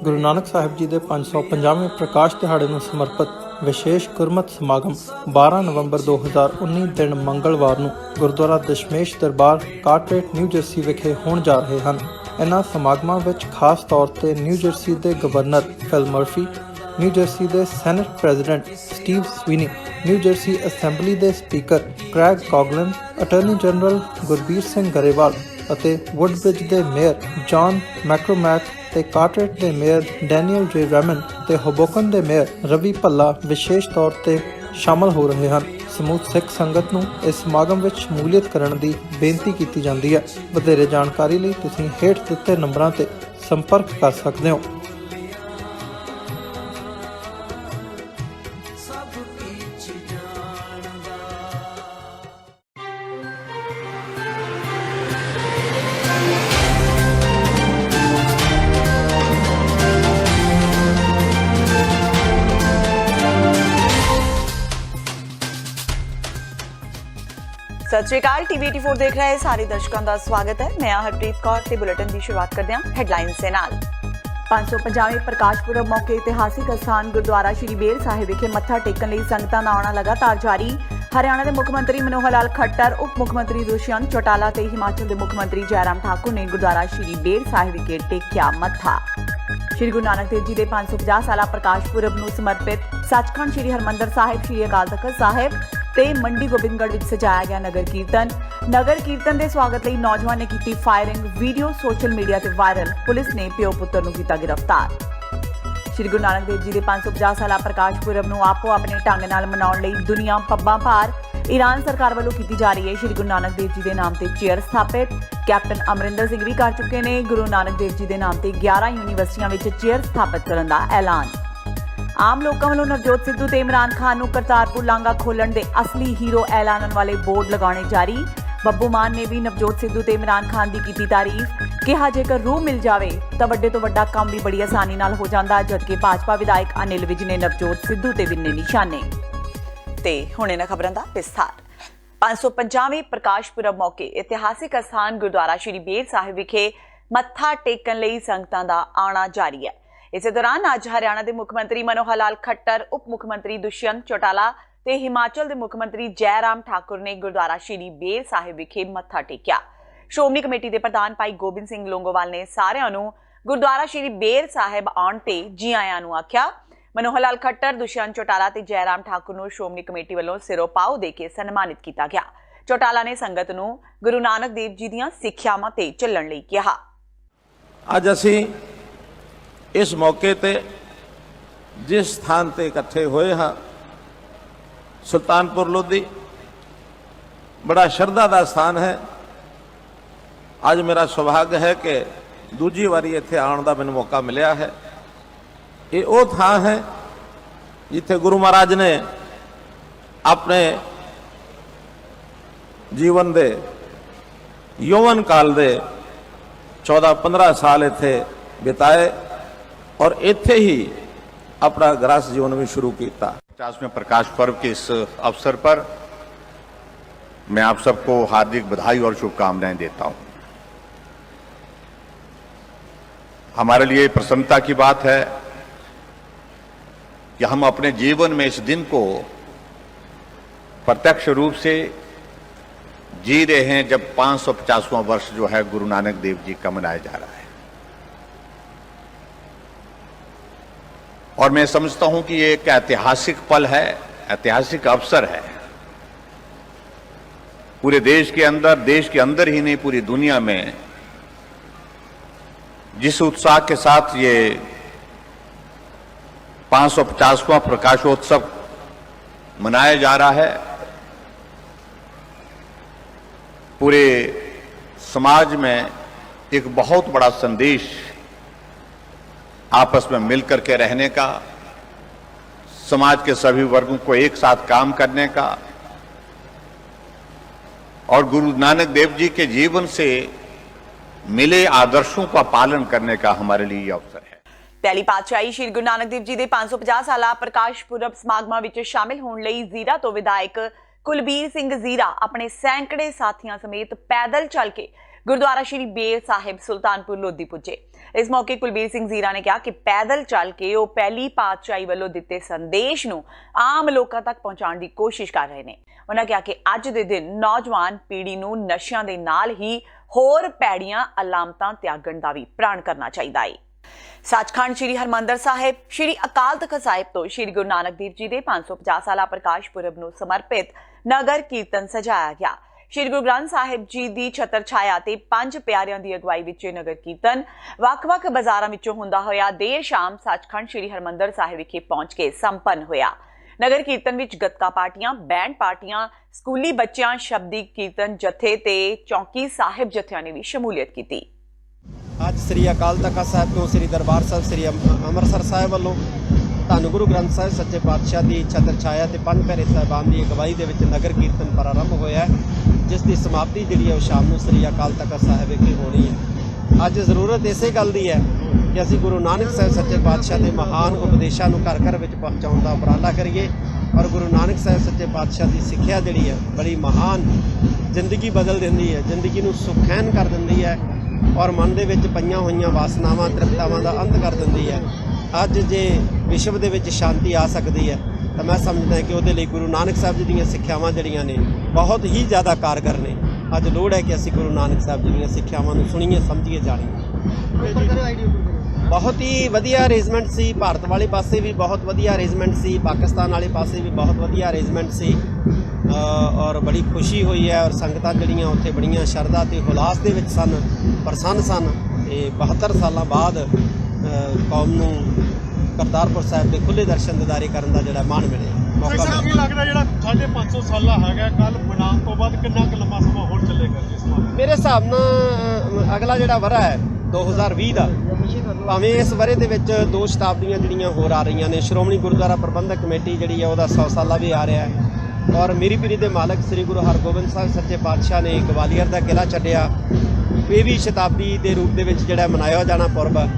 ਗੁਰੂ ਨਾਨਕ ਸਾਹਿਬ ਜੀ ਦੇ 550ਵੇਂ ਪ੍ਰਕਾਸ਼ ਦਿਹਾੜੇ ਨੂੰ ਸਮਰਪਿਤ ਵਿਸ਼ੇਸ਼ ਗੁਰਮਤ ਸਮਾਗਮ 12 ਨਵੰਬਰ 2019 ਦਿਨ ਮੰਗਲਵਾਰ ਨੂੰ ਗੁਰਦੁਆਰਾ ਦਸ਼ਮੇਸ਼ ਦਰਬਾਰ ਕਾਰਟਰੇਟ ਨਿਊ ਜਰਸੀ ਵਿਖੇ ਹੋਣ ਜਾ ਰਹੇ ਹਨ। ਇਨ੍ਹਾਂ ਸਮਾਗਮਾਂ ਵਿੱਚ ਖਾਸ ਤੌਰ ਤੇ ਨਿਊ ਜਰਸੀ ਦੇ governor Phil Murphy, New Jersey ਦੇ senate president Steve Sweeney, New Jersey assembly ਦੇ speaker Craig Coughlin, attorney general Gurbir Singh Grewal ਅਤੇ ਵੁੱਡਬ੍ਰਿਜ ਦੇ ਮੇਅਰ ਜੌਨ ਮੈਕਰੋਮੈਕ ਤੇ ਕਾਰਟਰੇਟ ਦੇ ਮੇਅਰ ਡੈਨੀਅਲ ਜੇ ਰੈਮਨ ਤੇ ਹੋਬੋਕਨ ਦੇ ਮੇਅਰ ਰਵੀ ਭੱਲਾ ਵਿਸ਼ੇਸ਼ ਤੌਰ ਤੇ ਸ਼ਾਮਲ ਹੋ ਰਹੇ ਹਨ। ਸਮੂਹ ਸਿੱਖ ਸੰਗਤ ਨੂੰ ਇਸ ਸਮਾਗਮ ਵਿੱਚ ਸ਼ਮੂਲੀਅਤ ਕਰਨ ਦੀ ਬੇਨਤੀ ਕੀਤੀ ਜਾਂਦੀ ਹੈ। ਵਧੇਰੇ ਜਾਣਕਾਰੀ ਲਈ ਤੁਸੀਂ ਹੇਠ ਦਿੱਤੇ ਨੰਬਰਾਂ ਤੇ ਸੰਪਰਕ ਕਰ ਸਕਦੇ ਹੋ। सत श्री अकाल। टीवी 84 देख रहे सारे दर्शकों का स्वागत है। मैं हरप्रीत कौर ते बुलेटिन की शुरुआत करते हैं हेडलाइंस से नाल। 550वें प्रकाश पुरब मौके इतिहासिक अस्थान गुरुद्वारा श्री बेर साहिब विखे मत्था टेकन लई संगतां दा आउणा लगातार जारी। हरियाणा के मुख्य मंत्री मनोहर लाल खट्टर, उप मुख्यमंत्री दुष्यंत चौटाला ते हिमाचल के मुख्यमंत्री जयराम ठाकुर ने गुरुद्वारा श्री बेर साहिब विखे टेकिया मत्था। श्री गुरु नानक देव जी के 550 साला प्रकाश पुरब नूं समर्पित सचखंड श्री हरमंदर साहिब, श्री अकाल तख्त साहिब ਤੇ ਮੰਡੀ ਗੋਬਿੰਦਗੜ੍ਹ ਵਿੱਚ ਸਜਾਇਆ ਗਿਆ ਨਗਰ ਕੀਰਤਨ ਦੇ ਸਵਾਗਤ ਲਈ ਨੌਜਵਾਨ ਨੇ ਕੀਤੀ ਫਾਇਰਿੰਗ। ਵੀਡੀਓ ਸੋਸ਼ਲ ਮੀਡੀਆ ਤੇ ਵਾਇਰਲ। ਪੁਲਿਸ ਨੇ ਪਿਓ ਪੁੱਤਰ ਨੂੰ ਕੀਤਾ ਗ੍ਰਿਫਤਾਰ। ਸ਼੍ਰੀ ਗੁਰੂ ਨਾਨਕ ਦੇਵ ਜੀ ਦੇ 550 ਸਾਲਾ ਪ੍ਰਕਾਸ਼ ਪੁਰਬ ਨੂੰ ਆਪੋ ਆਪਣੇ ਢੰਗ ਨਾਲ ਮਨਾਉਣ ਲਈ ਦੁਨੀਆ ਪੱਬਾਂ ਭਾਰ। ਈਰਾਨ ਸਰਕਾਰ ਵੱਲੋਂ ਕੀਤੀ ਜਾ ਰਹੀ ਹੈ ਸ਼੍ਰੀ ਗੁਰੂ ਨਾਨਕ ਦੇਵ ਜੀ ਦੇ ਨਾਮ ਤੇ ਚੇਅਰ ਸਥਾਪਿਤ। ਕੈਪਟਨ ਅਮਰਿੰਦਰ ਸਿੰਘ ਵੀ ਕਰ ਚੁੱਕੇ ਨੇ ਗੁਰੂ ਨਾਨਕ ਦੇਵ ਜੀ ਦੇ ਨਾਮ ਤੇ 11 ਯੂਨੀਵਰਸਿਟੀਆਂ ਵਿੱਚ ਚੇਅਰ ਸਥਾਪਿਤ ਕਰਨ ਦਾ ਐਲਾਨ। ਆਮ ਲੋਕਾਂ ਵੱਲੋਂ ਨਵਜੋਤ ਸਿੱਧੂ ਤੇ ਇਮਰਾਨ ਖਾਨ ਨੂੰ ਕਰਤਾਰਪੁਰ ਲਾਂਘਾ ਖੋਲ੍ਹਣ ਦੇ ਅਸਲੀ ਹੀਰੋ ਐਲਾਨਣ ਵਾਲੇ ਬੋਰਡ ਲਗਾਉਣੇ ਜਾਰੀ। ਬੱਬੂ ਮਾਨ ਨੇ ਵੀ ਨਵਜੋਤ ਸਿੱਧੂ ਤੇ ਇਮਰਾਨ ਖਾਨ ਦੀ ਕੀਤੀ ਤਾਰੀਫ। ਕਿਹਾ ਜੇਕਰ ਰੂਹ ਮਿਲ ਜਾਵੇ ਤਾਂ ਵੱਡੇ ਤੋਂ ਵੱਡਾ ਕੰਮ ਵੀ ਬੜੀ ਆਸਾਨੀ ਨਾਲ ਹੋ ਜਾਂਦਾ। ਜਦਕਿ ਭਾਜਪਾ ਵਿਧਾਇਕ ਅਨਿਲ ਵਿਜ ਨੇ ਨਵਜੋਤ ਸਿੱਧੂ ਤੇ ਵਿੰਨੇ ਨਿਸ਼ਾਨੇ। ਤੇ ਹੁਣ ਇਹਨਾਂ ਖਬਰਾਂ ਦਾ ਵਿਸਥਾਰ। 550ਵੇਂ ਪ੍ਰਕਾਸ਼ ਪੁਰਬ ਮੌਕੇ ਇਤਿਹਾਸਿਕ ਅਸਥਾਨ ਗੁਰਦੁਆਰਾ ਸ਼੍ਰੀ ਬੇਰ ਸਾਹਿਬ ਵਿਖੇ ਮੱਥਾ ਟੇਕਣ ਲਈ ਸੰਗਤਾਂ ਦਾ ਆਉਣਾ ਜਾਰੀ ਹੈ। इस दौरान अज हरियाणा के मुख्यमंत्री मनोहर लाल खट्टर, उप मुख्यमंत्री दुष्यंत चौटाला ते हिमाचल के मुख्यमंत्री जयराम ठाकुर ने गुरुद्वारा श्री बेर साहिब विखे मत्था टेकिया। श्रोमणी कमेटी के प्रधान भाई गोबिंद सिंह लोंगोवाल ने सारिਆਂ ਨੂੰ गुरुद्वारा श्री बेर साहिब आउण ते जी आयां ਨੂੰ आख्या। मनोहर लाल खट्टर, दुष्यंत चौटाला ते जयराम ठाकुर ਨੂੰ श्रोमणी कमेटी ਵੱਲੋਂ ਸਿਰੋਂ ਪਾਓ ਦੇ ਕੇ ਸਨਮਾਨਿਤ ਕੀਤਾ ਗਿਆ। ਚੌਟਾਲਾ ਨੇ ਸੰਗਤ ਨੂੰ ਗੁਰੂ ਨਾਨਕ ਦੇਵ ਜੀ ਦੀਆਂ ਸਿੱਖਿਆਵਾਂ ਤੇ ਚੱਲਣ ਲਈ ਕਿਹਾ। ਅੱਜ ਅਸੀਂ इस मौके ते जिस स्थान ते इकट्ठे होए हाँ सुल्तानपुर लोधी बड़ा शरधा का स्थान है। अज मेरा सौभाग्य है कि दूजी वारी इत्थे आउण दा मैनूं मौका मिलिया है। ये वो थां है जिथे गुरु महाराज ने अपने जीवन दे यौवन काल दे 14-15 साल इत्थे बिताए और इत्थे ही अपना गृहस्थ जीवन भी शुरू किया। 50वें प्रकाश पर्व के इस अवसर पर मैं आप सबको हार्दिक बधाई और शुभकामनाएं देता हूं। हमारे लिए प्रसन्नता की बात है कि हम अपने जीवन में इस दिन को प्रत्यक्ष रूप से जी रहे हैं जब 550वां वर्ष जो है गुरु नानक देव जी का मनाया जा रहा है। और मैं समझता हूं कि ये एक ऐतिहासिक पल है, ऐतिहासिक अवसर है। पूरे देश के अंदर ही नहीं पूरी दुनिया में जिस उत्साह के साथ ये 550वां प्रकाशोत्सव मनाया जा रहा है, पूरे समाज में एक बहुत बड़ा संदेश आपस में मिलकर के रहने का, समाज के सभी वर्गों को एक साथ काम करने का और गुरु नानक देव जी के जीवन से मिले आदर्शों का पालन करने का हमारे लिए यह अवसर है। पहली पातशाही श्री गुरु नानक देव जी के 550 साला प्रकाश पुरब समागमां विच शामिल होने लई जीरा तो विधायक कुलबीर सिंह जीरा अपने सैकड़े साथियों समेत पैदल चल के ਗੁਰਦੁਆਰਾ ਸ਼੍ਰੀ ਬੇਰ ਸਾਹਿਬ ਸੁਲਤਾਨਪੁਰ ਲੋਧੀ ਪੁੱਜੇ। ਇਸ ਮੌਕੇ ਕੁਲਬੀਰ ਸਿੰਘ ਜ਼ੀਰਾ ਨੇ ਕਿਹਾ ਕਿ ਪੈਦਲ ਚੱਲ ਕੇ ਉਹ ਪਹਿਲੀ ਪਾਤਸ਼ਾਹੀ ਵੱਲੋਂ ਦਿੱਤੇ ਸੰਦੇਸ਼ ਨੂੰ ਆਮ ਲੋਕਾਂ ਤੱਕ ਪਹੁੰਚਾਉਣ ਦੀ ਕੋਸ਼ਿਸ਼ ਕਰ ਰਹੇ ਨੇ। ਉਹਨਾਂ ਕਿਹਾ ਕਿ ਅੱਜ ਦੇ ਦਿਨ ਨੌਜਵਾਨ ਪੀੜ੍ਹੀ ਨੂੰ ਨਸ਼ਿਆਂ ਦੇ ਨਾਲ ਹੀ ਹੋਰ ਪੈੜੀਆਂ ਅਲਾਮਤਾਂ ਤਿਆਗਣ ਦਾ ਵੀ ਪ੍ਰਣ ਕਰਨਾ ਚਾਹੀਦਾ ਹੈ। ਸੱਚਖੰਡ ਸ਼੍ਰੀ ਹਰਮੰਦਰ ਸਾਹਿਬ ਸ਼੍ਰੀ ਅਕਾਲ ਤਖਤ ਸਾਹਿਬ ਤੋਂ ਸ਼੍ਰੀ ਗੁਰੂ ਨਾਨਕ ਦੇਵ ਜੀ ਦੇ 550 ਸਾਲਾ ਪ੍ਰਕਾਸ਼ ਪੁਰਬ ਨੂੰ ਸਮਰਪਿਤ ਨਗਰ ਕੀਰਤਨ ਸਜਾਇਆ ਗਿਆ। ਸ਼੍ਰੀ ਗੁਰੂ ਗ੍ਰੰਥ ਸਾਹਿਬ ਜੀ ਦੀ ਛਤਰ ਛਾਇਆ ਤੇ ਪੰਜ ਪਿਆਰਿਆਂ ਦੀ ਅਗਵਾਈ ਵਿੱਚ ਨਗਰ ਕੀਰਤਨ ਵੱਖ-ਵੱਖ ਬਾਜ਼ਾਰਾਂ ਵਿੱਚੋਂ ਹੁੰਦਾ ਹੋਇਆ ਦੇਰ ਸ਼ਾਮ ਸੱਚਖੰਡ ਸ਼੍ਰੀ ਹਰਮੰਦਰ ਸਾਹਿਬ ਵਿਖੇ ਪਹੁੰਚ ਕੇ ਸੰਪੰਨ ਹੋਇਆ। ਨਗਰ ਕੀਰਤਨ ਵਿੱਚ ਗੱਤਕਾ ਪਾਰਟੀਆਂ, ਬੈਂਡ ਪਾਰਟੀਆਂ, ਸਕੂਲੀ ਬੱਚਿਆਂ, ਸ਼ਬਦੀ ਕੀਰਤਨ ਜਥੇ ਤੇ ਚੌਕੀ ਸਾਹਿਬ ਜਥਿਆਂ ਨੇ ਵੀ ਸ਼ਮੂਲੀਅਤ ਕੀਤੀ। ਅੱਜ ਸ੍ਰੀ ਅਕਾਲ ਤਖਤ ਸਾਹਿਬ ਤੋਂ ਸ੍ਰੀ ਦਰਬਾਰ ਸਾਹਿਬ ਸ੍ਰੀ ਅੰਮ੍ਰਿਤਸਰ ਸਾਹਿਬ ਵੱਲੋਂ ਧੰਨ ਗੁਰੂ ਗ੍ਰੰਥ ਸਾਹਿਬ ਸੱਚੇ ਪਾਤਸ਼ਾਹ ਦੀ ਛਤਰ ਛਾਇਆ ਤੇ ਪੰਜ ਪਿਆਰੇ ਸਾਹਿਬਾਨ ਦੀ ਅਗਵਾਈ ਦੇ ਵਿੱਚ ਨਗਰ ਕੀਰਤਨ ਪ੍ਰਾਰੰਭ ਹੋਇਆ, ਜਿਸ ਦੀ ਸਮਾਪਤੀ ਜਿਹੜੀ ਹੈ ਉਹ ਸ਼ਾਮ ਨੂੰ ਸ੍ਰੀ ਅਕਾਲ ਤਖਤ ਸਾਹਿਬ ਵਿਖੇ ਹੋਣੀ ਹੈ। ਅੱਜ ਜ਼ਰੂਰਤ ਇਸੇ ਗੱਲ ਦੀ ਹੈ ਕਿ ਅਸੀਂ ਗੁਰੂ ਨਾਨਕ ਸਾਹਿਬ ਸੱਚੇ ਪਾਤਸ਼ਾਹ ਦੇ ਮਹਾਨ ਉਪਦੇਸ਼ਾਂ ਨੂੰ ਘਰ ਘਰ ਵਿੱਚ ਪਹੁੰਚਾਉਣ ਦਾ ਉਪਰਾਲਾ ਕਰੀਏ ਔਰ ਗੁਰੂ ਨਾਨਕ ਸਾਹਿਬ ਸੱਚੇ ਪਾਤਸ਼ਾਹ ਦੀ ਸਿੱਖਿਆ ਜਿਹੜੀ ਹੈ ਬੜੀ ਮਹਾਨ ਜ਼ਿੰਦਗੀ ਬਦਲ ਦਿੰਦੀ ਹੈ, ਜ਼ਿੰਦਗੀ ਨੂੰ ਸੁਖੈਨ ਕਰ ਦਿੰਦੀ ਹੈ ਔਰ ਮਨ ਦੇ ਵਿੱਚ ਪਈਆਂ ਹੋਈਆਂ ਵਾਸਨਾਵਾਂ ਤ੍ਰਿਪਤਾਵਾਂ ਦਾ ਅੰਤ ਕਰ ਦਿੰਦੀ ਹੈ। ਅੱਜ ਜੇ ਵਿਸ਼ਵ ਦੇ ਵਿੱਚ ਸ਼ਾਂਤੀ ਆ ਸਕਦੀ ਹੈ ਤਾਂ ਮੈਂ ਸਮਝਦਾ ਕਿ ਉਹਦੇ ਲਈ ਗੁਰੂ ਨਾਨਕ ਸਾਹਿਬ ਜੀ ਦੀਆਂ ਸਿੱਖਿਆਵਾਂ ਜਿਹੜੀਆਂ ਨੇ ਬਹੁਤ ਹੀ ਜ਼ਿਆਦਾ ਕਾਰਗਰ ਨੇ। ਅੱਜ ਲੋੜ ਹੈ ਕਿ ਅਸੀਂ ਗੁਰੂ ਨਾਨਕ ਸਾਹਿਬ ਜੀ ਦੀਆਂ ਸਿੱਖਿਆਵਾਂ ਨੂੰ ਸੁਣੀਏ, ਸਮਝੀਏ, ਜਾਣੀਏ। ਬਹੁਤ ਹੀ ਵਧੀਆ ਅਰੇਂਜਮੈਂਟ ਸੀ, ਭਾਰਤ ਵਾਲੇ ਪਾਸੇ ਵੀ ਬਹੁਤ ਵਧੀਆ ਅਰੇਂਜਮੈਂਟ ਸੀ, ਪਾਕਿਸਤਾਨ ਵਾਲੇ ਪਾਸੇ ਵੀ ਬਹੁਤ ਵਧੀਆ ਅਰੇਂਜਮੈਂਟ ਸੀ ਔਰ ਬੜੀ ਖੁਸ਼ੀ ਹੋਈ ਹੈ ਔਰ ਸੰਗਤਾਂ ਜਿਹੜੀਆਂ ਉੱਥੇ ਬੜੀਆਂ ਸ਼ਰਧਾ ਤੇ ਹੁਲਾਸ ਦੇ ਵਿੱਚ ਸਨ, ਪ੍ਰਸੰਨ ਸਨ। ਤੇ 72 ਸਾਲਾਂ ਬਾਅਦ ਕੌਮ ਨੂੰ ਕਰਤਾਰਪੁਰ ਸਾਹਿਬ ਦੇ ਖੁੱਲ੍ਹੇ ਦਰਸ਼ਨ ਦਿਦਾਰੇ ਕਰਨ ਦਾ ਜਿਹੜਾ ਮਾਣ ਮਿਲਿਆ, ਮੌਕਾ ਮਿਲਿਆ। ਕੀ ਲੱਗਦਾ ਜਿਹੜਾ 550 ਸਾਲਾ ਹੈਗਾ ਕੱਲ ਬਣਾਉਣ ਤੋਂ ਬਾਅਦ ਕਿੰਨਾ ਕੁ ਲੰਮਾ ਸਮਾਂ ਹੋਰ ਚੱਲੇਗਾ ਇਸ ਵਾਰ? ਮੇਰੇ ਹਿਸਾਬ ਨਾਲ ਅਗਲਾ ਜਿਹੜਾ ਵਰ੍ਹਾ ਹੈ 2020 ਦਾ, ਭਾਵੇਂ ਇਸ ਵਰ੍ਹੇ ਦੇ ਵਿੱਚ 2 ਸ਼ਤਾਬਦੀਆਂ ਜਿਹੜੀਆਂ ਹੋਰ ਆ ਰਹੀਆਂ ਨੇ। ਸ਼੍ਰੋਮਣੀ ਗੁਰਦੁਆਰਾ ਪ੍ਰਬੰਧਕ ਕਮੇਟੀ ਜਿਹੜੀ ਹੈ ਉਹਦਾ 100 ਸਾਲਾ ਵੀ ਆ ਰਿਹਾ ਹੈ ਔਰ ਮੇਰੀ ਪੀਰੀ ਦੇ ਮਾਲਕ ਸ੍ਰੀ ਗੁਰੂ ਹਰਗੋਬਿੰਦ ਸਾਹਿਬ ਸੱਚੇ ਪਾਤਸ਼ਾਹ ਨੇ ਗਵਾਲੀਅਰ ਦਾ ਕਿਲ੍ਹਾ ਛੱਡਿਆ, ਇਹ ਵੀ ਸ਼ਤਾਬਦੀ ਦੇ ਰੂਪ ਦੇ ਵਿੱਚ ਜਿਹੜਾ ਮਨਾਇਆ ਜਾਣਾ ਪੁਰਬ ਹੈ।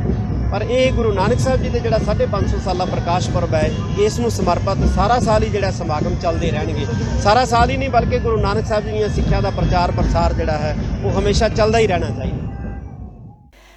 ਪਰ ਇਹ ਗੁਰੂ ਨਾਨਕ ਸਾਹਿਬ ਜੀ ਦੇ ਜਿਹੜਾ 550 ਸਾਲਾ ਪ੍ਰਕਾਸ਼ ਪੁਰਬ ਹੈ, ਇਸ ਨੂੰ ਸਮਰਪਿਤ ਸਾਰਾ ਸਾਲ ਹੀ ਜਿਹੜਾ ਸਮਾਗਮ ਚੱਲਦੇ ਰਹਿਣਗੇ। ਸਾਰਾ ਸਾਲ ਹੀ ਨਹੀਂ ਬਲਕਿ ਗੁਰੂ ਨਾਨਕ ਸਾਹਿਬ ਜੀ ਦੀਆਂ ਸਿੱਖਿਆ ਦਾ ਪ੍ਰਚਾਰ ਪ੍ਰਸਾਰ ਜਿਹੜਾ ਹੈ ਉਹ ਹਮੇਸ਼ਾ ਚੱਲਦਾ ਹੀ ਰਹਿਣਾ ਚਾਹੀਦਾ।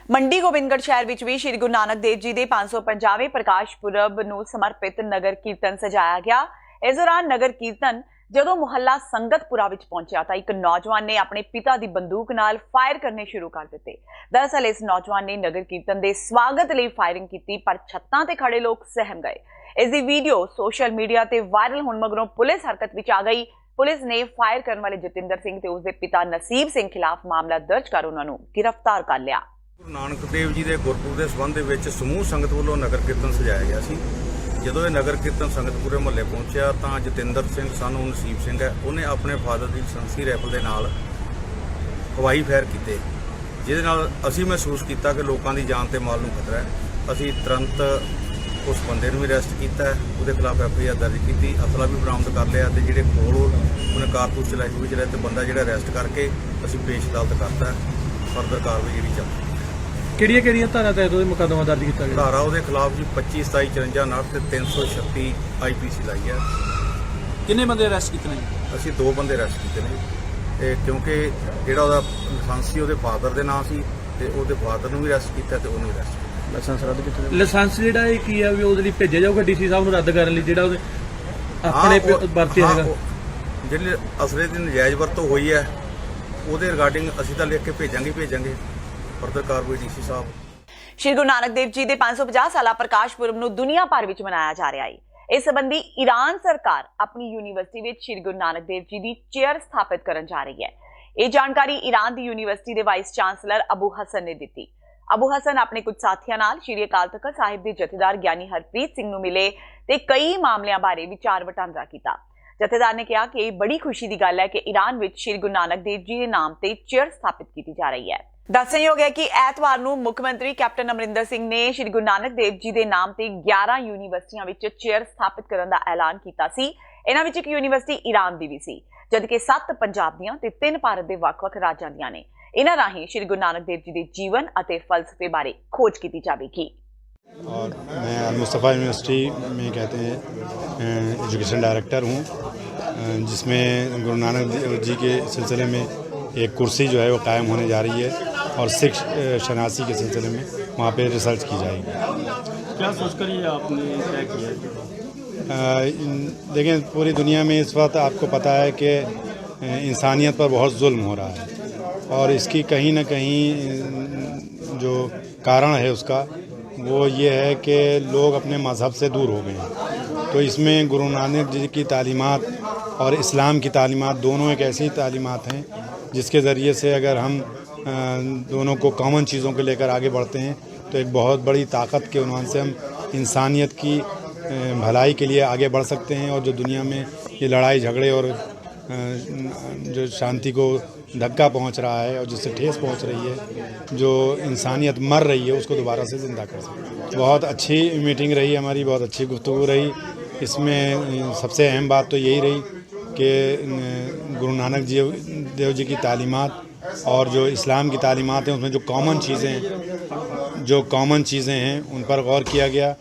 ਮੰਡੀ ਗੋਬਿੰਦਗੜ੍ਹ ਸ਼ਹਿਰ ਵਿੱਚ ਵੀ ਸ਼੍ਰੀ ਗੁਰੂ ਨਾਨਕ ਦੇਵ ਜੀ ਦੇ 550ਵੇਂ ਪ੍ਰਕਾਸ਼ ਪੁਰਬ ਨੂੰ ਸਮਰਪਿਤ ਨਗਰ ਕੀਰਤਨ ਸਜਾਇਆ ਗਿਆ। ਇਸ ਦੌਰਾਨ ਨਗਰ ਕੀਰਤਨ ਜਦੋਂ ਮੁਹੱਲਾ ਸੰਗਤਪੁਰਾ ਵਿੱਚ ਪਹੁੰਚਿਆ ਤਾਂ ਇੱਕ ਨੌਜਵਾਨ ਨੇ ਆਪਣੇ ਪਿਤਾ ਦੀ ਬੰਦੂਕ ਨਾਲ ਫਾਇਰ ਕਰਨੇ ਸ਼ੁਰੂ ਕਰ ਦਿੱਤੇ। ਦਰਅਸਲ ਇਸ ਨੌਜਵਾਨ ਨੇ ਨਗਰ ਕੀਰਤਨ ਦੇ ਸਵਾਗਤ ਲਈ ਫਾਇਰਿੰਗ ਕੀਤੀ, ਪਰ ਛੱਤਾਂ ਤੇ ਖੜੇ ਲੋਕ ਸਹਿਮ ਗਏ। ਇਸ ਦੀ ਵੀਡੀਓ ਸੋਸ਼ਲ ਮੀਡੀਆ ਤੇ ਵਾਇਰਲ ਹੋਣ ਮਗਰੋਂ ਪੁਲਿਸ ਹਰਕਤ ਵਿੱਚ ਆ ਗਈ। ਪੁਲਿਸ ਨੇ ਫਾਇਰ ਕਰਨ ਵਾਲੇ ਜਤਿੰਦਰ ਸਿੰਘ ਤੇ ਉਸਦੇ ਪਿਤਾ ਨਸੀਬ ਸਿੰਘ ਖਿਲਾਫ ਮਾਮਲਾ ਦਰਜ ਕਰ ਉਹਨਾਂ ਨੂੰ ਗ੍ਰਿਫਤਾਰ ਕਰ ਲਿਆ। ਗੁਰੂ ਨਾਨਕ ਦੇਵ ਜੀ ਦੇ ਗੁਰਪੁਰਬ ਦੇ ਸੰਬੰਧ ਦੇ ਵਿੱਚ ਸਮੂਹ ਸੰਗਤ ਵੱਲੋਂ ਨਗਰ ਕੀਰਤਨ ਸਜਾਇਆ ਗਿਆ ਸੀ। ਜਦੋਂ ਇਹ ਨਗਰ ਕੀਰਤਨ ਸੰਗਤਪੁਰੇ ਮੁਹੱਲੇ ਪਹੁੰਚਿਆ ਤਾਂ ਜਤਿੰਦਰ ਸਿੰਘ ਸਾਨੂੰ ਨਸੀਬ ਸਿੰਘ ਹੈ, ਉਹਨੇ ਆਪਣੇ ਫਾਦਰ ਦੀ ਲਾਇਸੈਂਸੀ ਰਾਈਫਲ ਦੇ ਨਾਲ ਹਵਾਈ ਫਾਇਰ ਕੀਤੇ, ਜਿਹਦੇ ਨਾਲ ਅਸੀਂ ਮਹਿਸੂਸ ਕੀਤਾ ਕਿ ਲੋਕਾਂ ਦੀ ਜਾਨ ਤੇ ਮਾਲ ਨੂੰ ਖਤਰਾ ਹੈ। ਅਸੀਂ ਤੁਰੰਤ ਉਸ ਬੰਦੇ ਨੂੰ ਵੀ ਅਰੈਸਟ ਕੀਤਾ, ਉਹਦੇ ਖਿਲਾਫ FIR ਦਰਜ ਕੀਤੀ, ਅਸਲਾ ਵੀ ਬਰਾਮਦ ਕਰ ਲਿਆ ਤੇ ਜਿਹੜੇ ਕੋਲ ਉਹਨੇ ਕਾਰਤੂਸ ਚਲਾਈ ਹੋਈ ਜਿਹੜਾ ਤੇ ਬੰਦਾ ਜਿਹੜਾ ਅਰੈਸਟ ਕਰਕੇ ਅਸੀਂ ਪੇਸ਼ ਅਦਾਲਤ ਕਰਤਾ। ਫਰਦਰ ਕਾਰਵਾਈ ਜਿਹੜੀ ਚੱਲ ਰਹੀ ਹੈ। ਕਿਹੜੀਆਂ ਧਾਰਾ ਤਹਿਤ ਉਹਦੇ ਮੁਕੱਦਮਾ ਦਰਜ ਕੀਤਾ ਗਿਆ? ਧਾਰਾ ਉਹਦੇ ਖਿਲਾਫ ਜੀ 25, 27, 54, 59 ਤੇ 336 IPC ਲਾਈ ਹੈ। ਕਿੰਨੇ ਬੰਦੇ ਅਰੈਸਟ ਕੀਤੇ ਨੇ? ਅਸੀਂ 2 ਬੰਦੇ ਅਰੈਸਟ ਕੀਤੇ ਨੇ ਤੇ ਕਿਉਂਕਿ ਜਿਹੜਾ ਉਹਦਾ ਲਾਇਸੈਂਸੀ ਉਹਦੇ ਫਾਦਰ ਦੇ ਨਾਂ ਸੀ ਤੇ ਉਹਦੇ ਫਾਦਰ ਨੂੰ ਵੀ ਅਰੈਸਟ ਕੀਤਾ ਤੇ ਉਹਨੂੰ ਅਰੈਸਟ ਕੀਤਾ। ਲਾਇਸੈਂਸ ਰੱਦ ਕੀਤਾ? ਲਾਇਸੈਂਸ ਜਿਹੜਾ ਇਹ ਕੀ ਆ ਵੀ ਉਹਦੇ ਲਈ ਭੇਜਿਆ ਜਾਊਗਾ DC ਸਾਹਿਬ ਨੂੰ ਰੱਦ ਕਰਨ ਲਈ, ਜਿਹੜਾ ਉਹਦੇ ਆਪਣੇ ਵਰਤੇ ਹੈਗਾ ਜਿਹੜੀ ਅਸਲੇ ਦੀ ਨਜਾਇਜ਼ ਵਰਤੋਂ ਹੋਈ ਹੈ ਉਹਦੇ ਰਿਗਾਰਡਿੰਗ ਅਸੀਂ ਤਾਂ ਲਿਖ ਕੇ ਭੇਜਾਂਗੇ ਫਰਦਰ ਕਾਰਵਾਈ DC ਸਾਹਿਬ। ਸ਼੍ਰੀ ਗੁਰੂ ਨਾਨਕ ਦੇਵ ਜੀ ਦੇ 550 ਸਾਲਾ ਪ੍ਰਕਾਸ਼ ਪੁਰਬ ਨੂੰ ਦੁਨੀਆ ਭਰ ਵਿੱਚ ਮਨਾਇਆ ਜਾ ਰਿਹਾ ਹੈ। ਇਸ ਸੰਬੰਧੀ ਈਰਾਨ ਸਰਕਾਰ ਆਪਣੀ ਯੂਨੀਵਰਸਿਟੀ ਵਿੱਚ ਸ਼੍ਰੀ ਗੁਰੂ ਨਾਨਕ ਦੇਵ ਜੀ ਦੀ ਚੇਅਰ ਸਥਾਪਿਤ ਕਰਨ ਜਾ ਰਹੀ ਹੈ। ਇਹ ਜਾਣਕਾਰੀ ਈਰਾਨ ਦੀ ਯੂਨੀਵਰਸਿਟੀ ਦੇ ਵਾਈਸ ਚਾਂਸਲਰ ਅਬੂ ਹਸਨ ਨੇ ਦਿੱਤੀ। ਅਬੂ ਹਸਨ ਆਪਣੇ ਕੁਝ ਸਾਥੀਆਂ ਨਾਲ ਸ਼੍ਰੀ ਅਕਾਲ ਤਖਤ ਸਾਹਿਬ ਦੇ ਜਥੇਦਾਰ ਗਿਆਨੀ ਹਰਪ੍ਰੀਤ ਸਿੰਘ ਨੂੰ ਮਿਲੇ ਤੇ ਕਈ ਮਾਮਲਿਆਂ ਬਾਰੇ ਵਿਚਾਰ ਵਟਾਂਦਰਾ ਕੀਤਾ। ਜਥੇਦਾਰ ਨੇ ਕਿਹਾ ਕਿ ਇਹ ਬੜੀ ਖੁਸ਼ੀ ਦੀ ਗੱਲ ਹੈ ਕਿ ਈਰਾਨ ਵਿੱਚ ਸ਼੍ਰੀ ਗੁਰੂ ਨਾਨਕ ਦੇਵ ਜੀ ਦੇ ਨਾਮ ਤੇ ਚੇਅਰ ਸਥਾਪਿਤ ਕੀਤੀ ਜਾ ਰਹੀ ਹੈ। ਦੱਸਣਯੋਗ ਹੈ ਕਿ ਐਤਵਾਰ ਨੂੰ ਮੁੱਖ ਮੰਤਰੀ ਕੈਪਟਨ ਅਮਰਿੰਦਰ ਸਿੰਘ ਨੇ ਸ਼੍ਰੀ ਗੁਰੂ ਨਾਨਕ ਦੇਵ ਜੀ ਦੇ ਨਾਮ ਤੇ 11 ਯੂਨੀਵਰਸਿਟੀਆਂ ਵਿੱਚ ਚੇਅਰ ਸਥਾਪਿਤ ਕਰਨ ਦਾ ਐਲਾਨ ਕੀਤਾ ਸੀ। ਇਹਨਾਂ ਵਿੱਚ ਇੱਕ ਯੂਨੀਵਰਸਿਟੀ ਈਰਾਨ ਦੀ ਵੀ ਸੀ, ਜਦਕਿ 7 ਪੰਜਾਬ ਦੀਆਂ ਤੇ 3 ਭਾਰਤ ਦੇ ਵੱਖ-ਵੱਖ ਰਾਜਾਂ ਦੀਆਂ ਨੇ। ਇਹਨਾਂ ਰਾਹੀਂ ਸ਼੍ਰੀ ਗੁਰੂ ਨਾਨਕ ਦੇਵ ਜੀ ਦੇ ਜੀਵਨ ਅਤੇ ਫਲਸਫੇ ਬਾਰੇ ਖੋਜ ਕੀਤੀ ਜਾਵੇਗੀ। और मैं अल-मुस्तफ़ा यूनिवर्सिटी में कहते हैं एजुकेशन डायरेक्टर हूँ, जिसमें गुरु नानक देव जी के सिलसिले में एक कुर्सी जो है वो कायम होने जा रही है और सिख शनासी के सिलसिले में वहाँ पे रिसर्च की जाएगी। क्या सोचकर ये आपने तय किया है? देखिए, पूरी दुनिया में इस वक्त आपको पता है कि इंसानियत पर बहुत जुल्म हो रहा है और इसकी कहीं ना कहीं जो कारण है उसका वो ये है कि लोग अपने मज़हब से दूर हो गए हैं। तो इसमें गुरु नानक जी की तालीमात और इस्लाम की तालीमात दोनों एक ऐसी तालीमात हैं जिसके ज़रिए से अगर हम दोनों को कॉमन चीज़ों को लेकर आगे बढ़ते हैं तो एक बहुत बड़ी ताकत के उन्वान से हम इंसानियत की भलाई के लिए आगे बढ़ सकते हैं। और जो दुनिया में ये लड़ाई झगड़े और जो शांति को धक्का पहुंच रहा है और जिससे ठेस पहुंच रही है, जो इंसानियत मर रही है, उसको दोबारा से ज़िंदा कर सकते हैं। बहुत अच्छी मीटिंग रही हमारी, बहुत अच्छी गुफ्तगू रही। इसमें सबसे अहम बात तो यही रही कि गुरु नानक देव जी की तालीमात और जो इस्लाम की तालीमात हैं उसमें जो कॉमन चीज़ें हैं उन पर गौर किया गया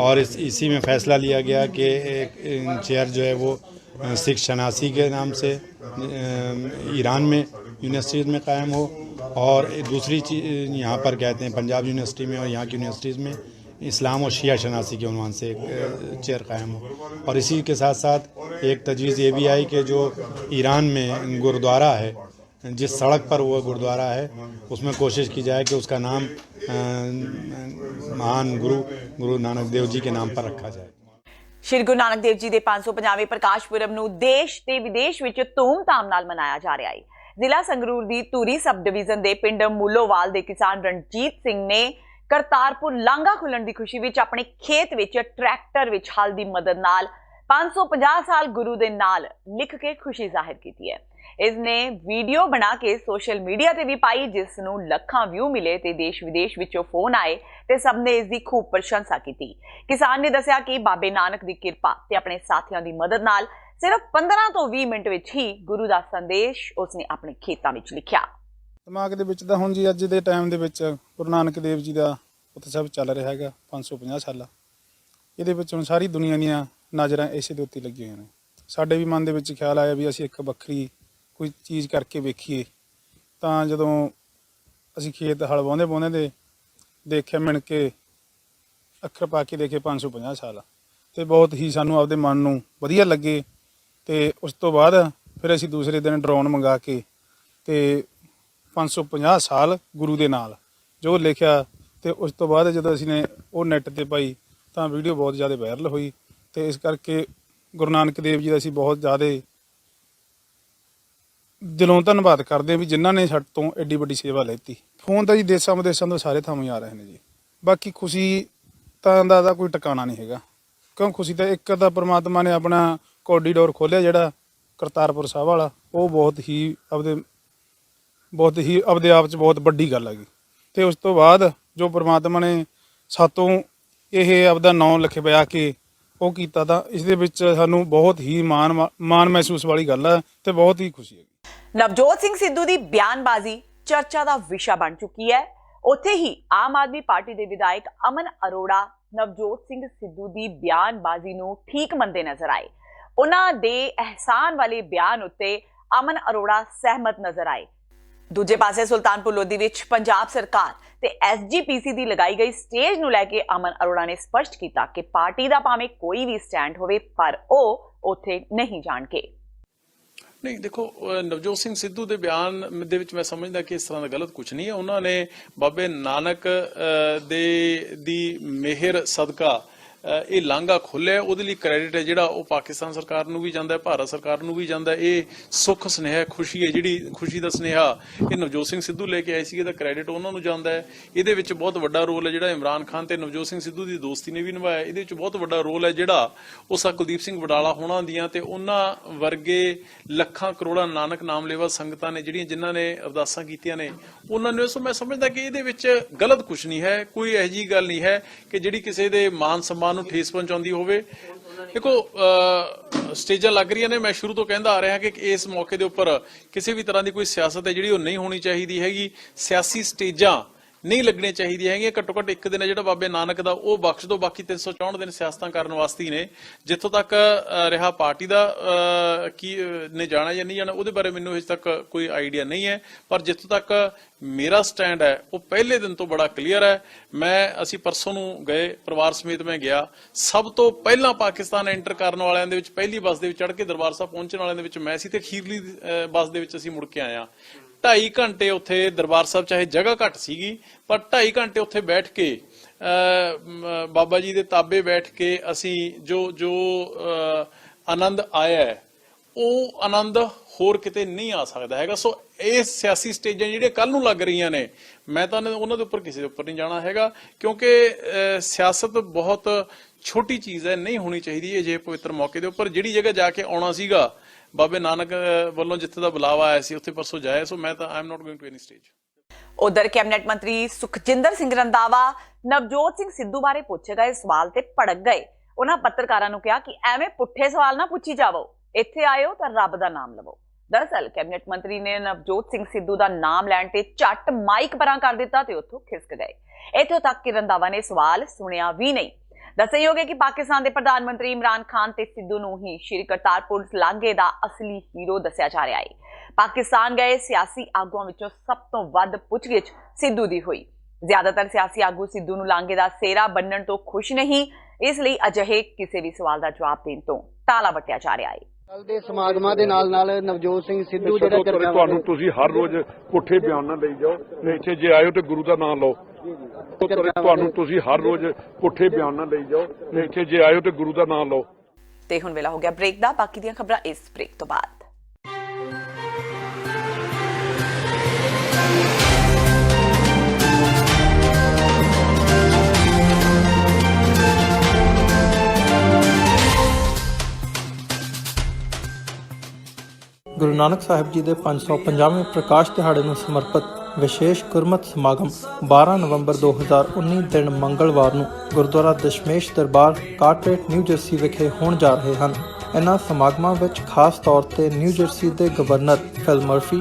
और इसी में फ़ैसला लिया गया कि एक चेयर जो है वो सिख शनासी के नाम से ईरान में यूनिवर्सिटीज़ में कायम हो और दूसरी चीज़ यहाँ पर कहते हैं पंजाब यूनिवर्सिटी में और यहाँ की यूनिवर्सिटीज़ में इस्लाम और शिया शनासी के उन्वान से एक चेयर कायम हो। और इसी के साथ साथ एक तजवीज़ ये भी आई कि जो ईरान में गुरुद्वारा है, जिस सड़क पर वो गुरुद्वारा है, उसमें कोशिश की जाए कि उसका नाम महान गुरु नानक देव जी के नाम पर रखा जाए। ਸ਼੍ਰੀ ਗੁਰੂ ਨਾਨਕ ਦੇਵ ਜੀ ਦੇ 550ਵੇਂ ਪ੍ਰਕਾਸ਼ ਪੁਰਬ ਨੂੰ ਦੇਸ਼ ਤੇ ਵਿਦੇਸ਼ ਵਿੱਚ ਧੂਮ-ਧਾਮ ਨਾਲ ਮਨਾਇਆ ਜਾ ਰਿਹਾ ਹੈ। ਜ਼ਿਲ੍ਹਾ ਸੰਗਰੂਰ ਦੀ ਧੂਰੀ ਸਬ ਡਿਵੀਜ਼ਨ ਦੇ ਪਿੰਡ ਮੂਲੋਵਾਲ ਦੇ ਕਿਸਾਨ ਰਣਜੀਤ ਸਿੰਘ ਨੇ ਕਰਤਾਰਪੁਰ ਲਾਂਘਾ ਖੁੱਲਣ ਦੀ ਖੁਸ਼ੀ ਵਿੱਚ ਆਪਣੇ ਖੇਤ ਵਿੱਚ ਟਰੈਕਟਰ ਵਿੱਚ ਹਲ ਦੀ ਮਦਦ ਨਾਲ 550 ਸਾਲ ਗੁਰੂ ਦੇ ਨਾਲ ਲਿਖ ਕੇ ਖੁਸ਼ੀ ਜ਼ਾਹਿਰ ਕੀਤੀ ਹੈ। ਇਸਨੇ ਵੀਡੀਓ ਬਣਾ ਕੇ ਸੋਸ਼ਲ ਮੀਡੀਆ ਤੇ ਵੀ ਪਾਈ, ਜਿਸ ਨੂੰ ਲੱਖਾਂ ਵਿਊ ਮਿਲੇ ਤੇ ਦੇਸ਼ ਵਿਦੇਸ਼ ਵਿੱਚੋਂ ਫੋਨ ਆਏ ਤੇ ਸਭ ਨੇ ਇਸ ਦੀ ਖੂਬ ਪ੍ਰਸ਼ੰਸਾ ਕੀਤੀ। ਕਿਸਾਨ ਨੇ ਦੱਸਿਆ ਕਿ ਬਾਬੇ ਨਾਨਕ ਦੀ ਕਿਰਪਾ ਤੇ ਆਪਣੇ ਸਾਥੀਆਂ ਦੀ ਮਦਦ ਨਾਲ ਸਿਰਫ 15 ਤੋਂ 20 ਮਿੰਟ ਵਿੱਚ ਹੀ ਗੁਰੂ ਦਾ ਸੰਦੇਸ਼ ਉਸਨੇ ਆਪਣੇ ਖੇਤਾਂ ਵਿੱਚ ਲਿਖਿਆ। ਦਿਮਾਗ ਦੇ ਵਿੱਚ ਤਾਂ ਹੁਣ ਜੀ ਅੱਜ ਦੇ ਟਾਈਮ ਦੇ ਵਿੱਚ ਗੁਰੂ ਨਾਨਕ ਦੇਵ ਜੀ ਦਾ ਉਤਸਵ ਚੱਲ ਰਿਹਾ ਹੈਗਾ 550 ਸਾਲਾ। ਇਹਦੇ ਵਿੱਚ ਹੁਣ ਸਾਰੀ ਦੁਨੀਆ ਦੀਆਂ ਨਜ਼ਰਾਂ ਇਸੇ ਦੇ ਉੱਤੇ ਲੱਗੀਆਂ ਹੋਈਆਂ ਨੇ। ਸਾਡੇ ਵੀ ਮਨ ਦੇ ਵਿੱਚ ਖਿਆਲ ਆਇਆ ਵੀ ਅਸੀਂ ਇੱਕ ਵੱਖਰੀ ਕੋਈ ਚੀਜ਼ ਕਰਕੇ ਵੇਖੀਏ। ਤਾਂ ਜਦੋਂ ਅਸੀਂ ਖੇਤ ਹਲ ਵਾਹੁੰਦੇ ਦੇ ਦੇਖਿਆ, ਮਿਣ ਕੇ ਅੱਖਰ ਪਾ ਕੇ ਦੇਖੇ 550 ਸਾਲ, ਤੇ ਬਹੁਤ ਹੀ ਸਾਨੂੰ ਆਪਦੇ ਮਨ ਨੂੰ ਵਧੀਆ ਲੱਗੇ। ਤੇ ਉਸ ਤੋਂ ਬਾਅਦ ਫਿਰ ਅਸੀਂ ਦੂਸਰੇ ਦਿਨ ਡਰੋਨ ਮੰਗਾ ਕੇ ਤੇ 550 ਸਾਲ ਗੁਰੂ ਦੇ ਨਾਲ ਜੋ ਲਿਖਿਆ, ਤੇ ਉਸ ਤੋਂ ਬਾਅਦ ਜਦੋਂ ਅਸੀਂ ਨੇ ਉਹ ਨੈੱਟ ਤੇ ਪਾਈ ਤਾਂ ਵੀਡੀਓ ਬਹੁਤ ਜ਼ਿਆਦਾ ਵਾਇਰਲ ਹੋਈ। ਤੇ ਇਸ ਕਰਕੇ ਗੁਰੂ ਨਾਨਕ ਦੇਵ ਜੀ ਦਾ ਅਸੀਂ ਬਹੁਤ ਜ਼ਿਆਦਾ ਦਿਲੋਂ ਧੰਨਵਾਦ ਕਰਦੇ ਹਾਂ ਵੀ ਜਿਨ੍ਹਾਂ ਨੇ ਸਾਡੇ ਤੋਂ ਐਡੀ ਵੱਡੀ ਸੇਵਾ ਲੈਤੀ। ਫੋਨ ਤਾਂ ਜੀ ਦੇਸਾਂ ਵਿਦੇਸਾਂ ਤੋਂ ਸਾਰੇ ਥਾਵੇਂ ਆ ਰਹੇ ਨੇ ਜੀ। ਬਾਕੀ ਖੁਸ਼ੀ ਤਾਂ ਦਾ ਕੋਈ ਟਿਕਾਣਾ ਨਹੀਂ ਹੈਗਾ, ਕਿਉਂ ਖੁਸ਼ੀ ਤਾਂ ਇੱਕ ਤਾਂ ਪ੍ਰਮਾਤਮਾ ਨੇ ਆਪਣਾ ਕੋਰੀਡੋਰ ਖੋਲ੍ਹਿਆ ਜਿਹੜਾ ਕਰਤਾਰਪੁਰ ਸਾਹਿਬ ਵਾਲਾ, ਉਹ ਬਹੁਤ ਹੀ ਆਪਦੇ ਆਪ 'ਚ ਬਹੁਤ ਵੱਡੀ ਗੱਲ ਹੈਗੀ। ਤੇ ਉਸ ਤੋਂ ਬਾਅਦ ਜੋ ਪ੍ਰਮਾਤਮਾ ਨੇ ਸਾਤੋਂ ਇਹ ਆਪਦਾ ਨਾਂ ਲਿਖਵਾਇਆ ਕੇ ਉਹ ਕੀਤਾ, ਤਾਂ ਇਸ ਦੇ ਵਿੱਚ ਸਾਨੂੰ ਬਹੁਤ ਹੀ ਮਾਣ ਮਹਿਸੂਸ ਵਾਲੀ ਗੱਲ ਹੈ ਤੇ ਬਹੁਤ ਹੀ ਖੁਸ਼ੀ ਹੈ। ਨਵਜੋਤ ਸਿੰਘ ਸਿੱਧੂ ਦੀ ਬਿਆਨਬਾਜ਼ੀ ਚਰਚਾ ਦਾ ਵਿਸ਼ਾ ਬਣ ਚੁੱਕੀ ਹੈ। ਉੱਥੇ ਹੀ ਆਮ ਆਦਮੀ ਪਾਰਟੀ ਦੇ ਵਿਧਾਇਕ ਅਮਨ ਅਰੋੜਾ ਨਵਜੋਤ ਸਿੰਘ ਸਿੱਧੂ ਦੀ ਬਿਆਨਬਾਜ਼ੀ ਨੂੰ ਠੀਕ ਮੰਨਦੇ ਨਜ਼ਰ ਆਏ। ਉਹਨਾਂ ਦੇ ਅਹਿਸਾਨ ਵਾਲੇ ਬਿਆਨ ਉੱਤੇ ਅਮਨ ਅਰੋੜਾ ਸਹਿਮਤ ਨਜ਼ਰ ਆਏ। ਦੂਜੇ ਪਾਸੇ ਸੁਲਤਾਨਪੁਰ ਲੋਧੀ ਵਿੱਚ ਪੰਜਾਬ ਸਰਕਾਰ ਤੇ SGPC ਦੀ ਲਗਾਈ ਗਈ ਸਟੇਜ ਨੂੰ ਲੈ ਕੇ ਅਮਨ ਅਰੋੜਾ ਨੇ ਸਪਸ਼ਟ ਕੀਤਾ ਕਿ ਪਾਰਟੀ ਦਾ ਭਾਵੇਂ ਕੋਈ ਵੀ ਸਟੈਂਡ ਹੋਵੇ ਪਰ ਉਹ ਉੱਥੇ ਨਹੀਂ ਜਾਣਗੇ। ਨਹੀਂ ਦੇਖੋ, ਨਵਜੋਤ ਸਿੰਘ ਸਿੱਧੂ ਦੇ ਬਿਆਨ ਦੇ ਵਿੱਚ ਮੈਂ ਸਮਝਦਾ ਕਿ ਇਸ ਤਰ੍ਹਾਂ ਦਾ ਗਲਤ ਕੁਝ ਨਹੀਂ ਹੈ। ਉਹਨਾਂ ਨੇ ਬਾਬੇ ਨਾਨਕ ਦੀ ਮਿਹਰ ਸਦਕਾ ਇਹ ਲਾਂਘਾ ਖੋਲ੍ਹਿਆ, ਉਹਦੇ ਲਈ ਕ੍ਰੈਡਿਟ ਹੈ ਜਿਹੜਾ ਉਹ ਪਾਕਿਸਤਾਨ ਸਰਕਾਰ ਨੂੰ ਵੀ ਜਾਂਦਾ, ਭਾਰਤ ਸਰਕਾਰ ਨੂੰ ਵੀ ਜਾਂਦਾ। ਇਹ ਸੁੱਖ ਸੁਨੇਹਾ, ਖੁਸ਼ੀ ਹੈ ਜਿਹੜੀ ਖੁਸ਼ੀ ਦਾ ਸੁਨੇਹਾ ਇਹ ਨਵਜੋਤ ਸਿੰਘ ਸਿੱਧੂ ਲੈ ਕੇ ਆਏ ਸੀ, ਇਹਦਾ ਕ੍ਰੈਡਿਟ ਉਹਨਾਂ ਨੂੰ ਜਾਂਦਾ ਹੈ। ਇਹਦੇ ਵਿੱਚ ਬਹੁਤ ਵੱਡਾ ਰੋਲ ਹੈ ਜਿਹੜਾ ਇਮਰਾਨ ਖਾਨ ਤੇ ਨਵਜੋਤ ਸਿੰਘ ਸਿੱਧੂ ਦੀ ਦੋਸਤੀ ਨੇ ਵੀ ਨਿਭਾਇਆ। ਇਹਦੇ ਵਿੱਚ ਬਹੁਤ ਵੱਡਾ ਰੋਲ ਹੈ ਜਿਹੜਾ ਉਸ ਕੁਲਦੀਪ ਸਿੰਘ ਵਡਾਲਾ ਹੋਣਾ ਦੀਆਂ ਤੇ ਉਹਨਾਂ ਵਰਗੇ ਲੱਖਾਂ ਕਰੋੜਾਂ ਨਾਨਕ ਨਾਮ ਲੇਵਾ ਸੰਗਤਾਂ ਨੇ ਜਿਨ੍ਹਾਂ ਨੇ ਅਰਦਾਸਾਂ ਕੀਤੀਆਂ ਨੇ ਉਹਨਾਂ ਨੇ। ਸੋ ਮੈਂ ਸਮਝਦਾ ਕਿ ਇਹਦੇ ਵਿੱਚ ਗਲਤ ਕੁਝ ਨਹੀਂ ਹੈ, ਕੋਈ ਇਹੋ ਜਿਹੀ ਗੱਲ ਨਹੀਂ ਹੈ ਕਿ ਜਿਹੜੀ ਕਿਸੇ ਦੇ ਮਾਨ ਸਨਮਾਨ ਨੂੰ ਠੇਸ ਪਹੁੰਚਾਉਂਦੀ ਹੋਵੇ। ਦੇਖੋ, ਸਟੇਜਾਂ ਲੱਗ ਰਹੀਆਂ ਨੇ, ਮੈਂ ਸ਼ੁਰੂ ਤੋਂ ਕਹਿੰਦਾ ਆ ਰਿਹਾ ਕਿ ਇਸ ਮੌਕੇ ਦੇ ਉੱਪਰ ਕਿਸੇ ਵੀ ਤਰ੍ਹਾਂ ਦੀ ਕੋਈ ਸਿਆਸਤ ਹੈ ਜਿਹੜੀ ਉਹ ਨਹੀਂ ਹੋਣੀ ਚਾਹੀਦੀ ਹੈਗੀ। ਸਿਆਸੀ ਸਟੇਜਾਂ ਨਹੀਂ ਲੱਗਣੀਆਂ ਚਾਹੀਦੀਆਂ ਹੈਗੀਆਂ। ਘੱਟੋ ਘੱਟ ਇੱਕ ਦਿਨ ਜਿਹੜਾ ਬਾਬੇ ਨਾਨਕ ਦਾ ਉਹ ਬਖਸ਼ ਦੋ, ਬਾਕੀ 364 ਦਿਨ ਸਿਆਸਤਾਂ ਕਰਨ ਵਾਸਤੇ ਹੀ ਨੇ। ਜਿੱਥੋਂ ਤੱਕ ਰਿਹਾ ਪਾਰਟੀ ਦਾ ਕੀ ਨੇ ਜਾਣਾ ਜਾਂ ਨਹੀਂ ਜਾਣਾ, ਉਹਦੇ ਬਾਰੇ ਮੈਨੂੰ ਅਜੇ ਤੱਕ ਕੋਈ ਆਈਡੀਆ ਨਹੀਂ ਹੈ। ਪਰ ਜਿੱਥੋਂ ਤੱਕ ਮੇਰਾ ਸਟੈਂਡ ਹੈ ਉਹ ਪਹਿਲੇ ਦਿਨ ਤੋਂ ਬੜਾ ਕਲੀਅਰ ਹੈ। ਅਸੀਂ ਪਰਸੋਂ ਨੂੰ ਗਏ, ਪਰਿਵਾਰ ਸਮੇਤ ਮੈਂ ਗਿਆ। ਸਭ ਤੋਂ ਪਹਿਲਾਂ ਪਾਕਿਸਤਾਨ ਐਂਟਰ ਕਰਨ ਵਾਲਿਆਂ ਦੇ ਵਿੱਚ ਪਹਿਲੀ ਬੱਸ ਦੇ ਵਿੱਚ ਚੜ੍ਹ ਕੇ ਦਰਬਾਰ ਸਾਹਿਬ ਪਹੁੰਚਣ ਵਾਲਿਆਂ ਦੇ ਵਿੱਚ ਮੈਂ ਸੀ, ਤੇ ਅਖੀਰਲੀ ਬੱਸ ਦੇ ਵਿੱਚ ਅਸੀਂ ਮੁੜ ਕੇ ਆਏ ਹਾਂ। 2.5 ਘੰਟੇ ਉੱਥੇ ਦਰਬਾਰ ਸਾਹਿਬ, ਚਾਹੇ ਜਗ੍ਹਾ ਘੱਟ ਸੀਗੀ, ਪਰ 2.5 ਘੰਟੇ ਉੱਥੇ ਬੈਠ ਕੇ ਬਾਬਾ ਜੀ ਦੇ ਤਾਬੇ ਬੈਠ ਕੇ ਅਸੀਂ ਜੋ ਆਨੰਦ ਆਇਆ ਹੈ, ਉਹ ਆਨੰਦ ਹੋਰ ਕਿਤੇ ਨਹੀਂ ਆ ਸਕਦਾ ਹੈਗਾ। ਸੋ ਇਹ ਸਿਆਸੀ ਸਟੇਜਾਂ ਜਿਹੜੀਆਂ ਕੱਲ ਨੂੰ ਲੱਗ ਰਹੀਆਂ ਨੇ, ਮੈਂ ਤਾਂ ਉਹਨਾਂ ਦੇ ਉੱਪਰ ਕਿਸੇ ਦੇ ਉੱਪਰ ਨਹੀਂ ਜਾਣਾ ਹੈਗਾ, ਕਿਉਂਕਿ ਸਿਆਸਤ ਬਹੁਤ ਛੋਟੀ ਚੀਜ਼ ਹੈ, ਨਹੀਂ ਹੋਣੀ ਚਾਹੀਦੀ ਅਜਿਹੇ ਪਵਿੱਤਰ ਮੌਕੇ ਦੇ ਉੱਪਰ। ਜਿਹੜੀ ਜਗ੍ਹਾ ਜਾ ਕੇ ਆਉਣਾ ਸੀਗਾ ਬਾਬੇ ਨਾਨਕ ਵੱਲੋਂ, ਜਿੱਥੇ ਦਾ ਬੁਲਾਵਾ ਆਇਆ ਸੀ, ਉੱਥੇ ਪਰਸੋਂ ਜਾਇਆ। ਸੋ ਮੈਂ ਤਾਂ I am not going to any stage. ਉਧਰ ਕੈਬਨਿਟ ਮੰਤਰੀ ਸੁਖਜਿੰਦਰ ਸਿੰਘ ਰੰਧਾਵਾ ਨਵਜੋਤ ਸਿੰਘ ਸਿੱਧੂ ਬਾਰੇ ਪੁੱਛੇ ਗਏ ਸਵਾਲ ਤੇ ਭੜਕ ਗਏ। ਉਹਨਾਂ ਪੱਤਰਕਾਰਾਂ ਨੂੰ ਕਿਹਾ ਕਿ ਐਵੇਂ ਪੁੱਠੇ ਸਵਾਲ ਨਾ ਪੁੱਛੀ ਜਾਵੋ, ਇੱਥੇ ਆਇਓ ਤਾਂ ਰੱਬ ਦਾ ਨਾਮ ਲਵੋ। ਦਰਅਸਲ ਕੈਬਨਿਟ ਮੰਤਰੀ ਨੇ ਨਵਜੋਤ ਸਿੰਘ ਸਿੱਧੂ ਦਾ ਨਾਮ ਲੈਣ ਤੇ ਝੱਟ ਮਾਈਕ ਪਰਾਂ ਕਰ ਦਿੱਤਾ ਤੇ ਉੱਥੋਂ ਖਿਸਕ ਗਏ। ਇੱਥੋਂ ਤੱਕ ਕਿ ਰੰਧਾਵਾ ਨੇ ਸਵਾਲ ਸੁਣਿਆ ਵੀ ਨਹੀਂ। ਦੱਸਣਯੋਗ ਹੈ ਕਿ ਪਾਕਿਸਤਾਨ ਦੇ ਪ੍ਰਧਾਨ ਮੰਤਰੀ ਇਮਰਾਨ ਖਾਨ ਤੇ ਸਿੱਧੂ ਨੂੰ ਹੀ ਸ਼੍ਰੀ ਕਰਤਾਰਪੁਰ ਲਾਂਘੇ ਦਾ ਅਸਲੀ ਹੀਰੋ ਦੱਸਿਆ ਜਾ ਰਿਹਾ ਹੈ। ਪਾਕਿਸਤਾਨ ਗਏ ਸਿਆਸੀ ਆਗੂਆਂ ਵਿੱਚੋਂ ਸਭ ਤੋਂ ਵੱਧ ਪੁੱਛਗਿੱਛ ਸਿੱਧੂ ਦੀ ਹੋਈ। ਜ਼ਿਆਦਾਤਰ ਸਿਆਸੀ ਆਗੂ ਸਿੱਧੂ ਨੂੰ ਲਾਂਘੇ ਦਾ ਸਿਹਰਾ ਬੰਨਣ ਤੋਂ ਖੁਸ਼ ਨਹੀਂ, ਇਸ ਲਈ ਅਜਿਹੇ ਕਿਸੇ ਵੀ ਸਵਾਲ ਦਾ ਜਵਾਬ ਦੇਣ ਤੋਂ ਟਾਲਾ ਵੱਟਿਆ ਜਾ ਰਿਹਾ ਹੈ। ਕੱਲ ਦੇ ਸਮਾਗਮਾਂ ਦੇ ਨਾਲ ਨਵਜੋਤ ਸਿੰਘ ਸਿੱਧੂ ਜਿਹੜਾ ਤੁਹਾਨੂੰ ਤੁਸੀਂ ਹਰ ਰੋਜ਼ ਪੁੱਠੇ ਬਿਆਨ ਨਾ ਲਈ ਜਾਓ, ਇੱਥੇ ਜੇ ਆਇਓ ਤੇ ਗੁਰੂ ਦਾ ਨਾਮ ਲਓ। ਤੁਹਾਨੂੰ ਤੁਸੀਂ ਹਰ ਰੋਜ਼ ਪੁੱਠੇ ਬਿਆਨ ਨਾ ਲਈ ਜਾਓ, ਇੱਥੇ ਜੇ ਆਇਓ ਤੇ ਗੁਰੂ ਦਾ ਨਾਮ ਲਓ। ਤੇ ਹੁਣ ਵੇਲਾ ਹੋ ਗਿਆ ਬ੍ਰੇਕ ਦਾ। ਬਾਕੀ ਦੀਆਂ ਖਬਰਾਂ ਇਸ ਬ੍ਰੇਕ ਤੋਂ ਬਾਅਦ। ਗੁਰੂ ਨਾਨਕ ਸਾਹਿਬ ਜੀ ਦੇ 550ਵੇਂ ਪ੍ਰਕਾਸ਼ ਦਿਹਾੜੇ ਨੂੰ ਸਮਰਪਿਤ ਵਿਸ਼ੇਸ਼ ਗੁਰਮਤਿ ਸਮਾਗਮ 12 ਨਵੰਬਰ 2019 ਦਿਨ ਮੰਗਲਵਾਰ ਨੂੰ ਗੁਰਦੁਆਰਾ ਦਸ਼ਮੇਸ਼ ਦਰਬਾਰ ਕਾਰਟਰੇਟ ਨਿਊ ਜਰਸੀ ਵਿਖੇ ਹੋਣ ਜਾ ਰਹੇ ਹਨ। ਇਨ੍ਹਾਂ ਸਮਾਗਮਾਂ ਵਿੱਚ ਖਾਸ ਤੌਰ ਤੇ ਨਿਊ ਜਰਸੀ ਦੇ governor Phil Murphy,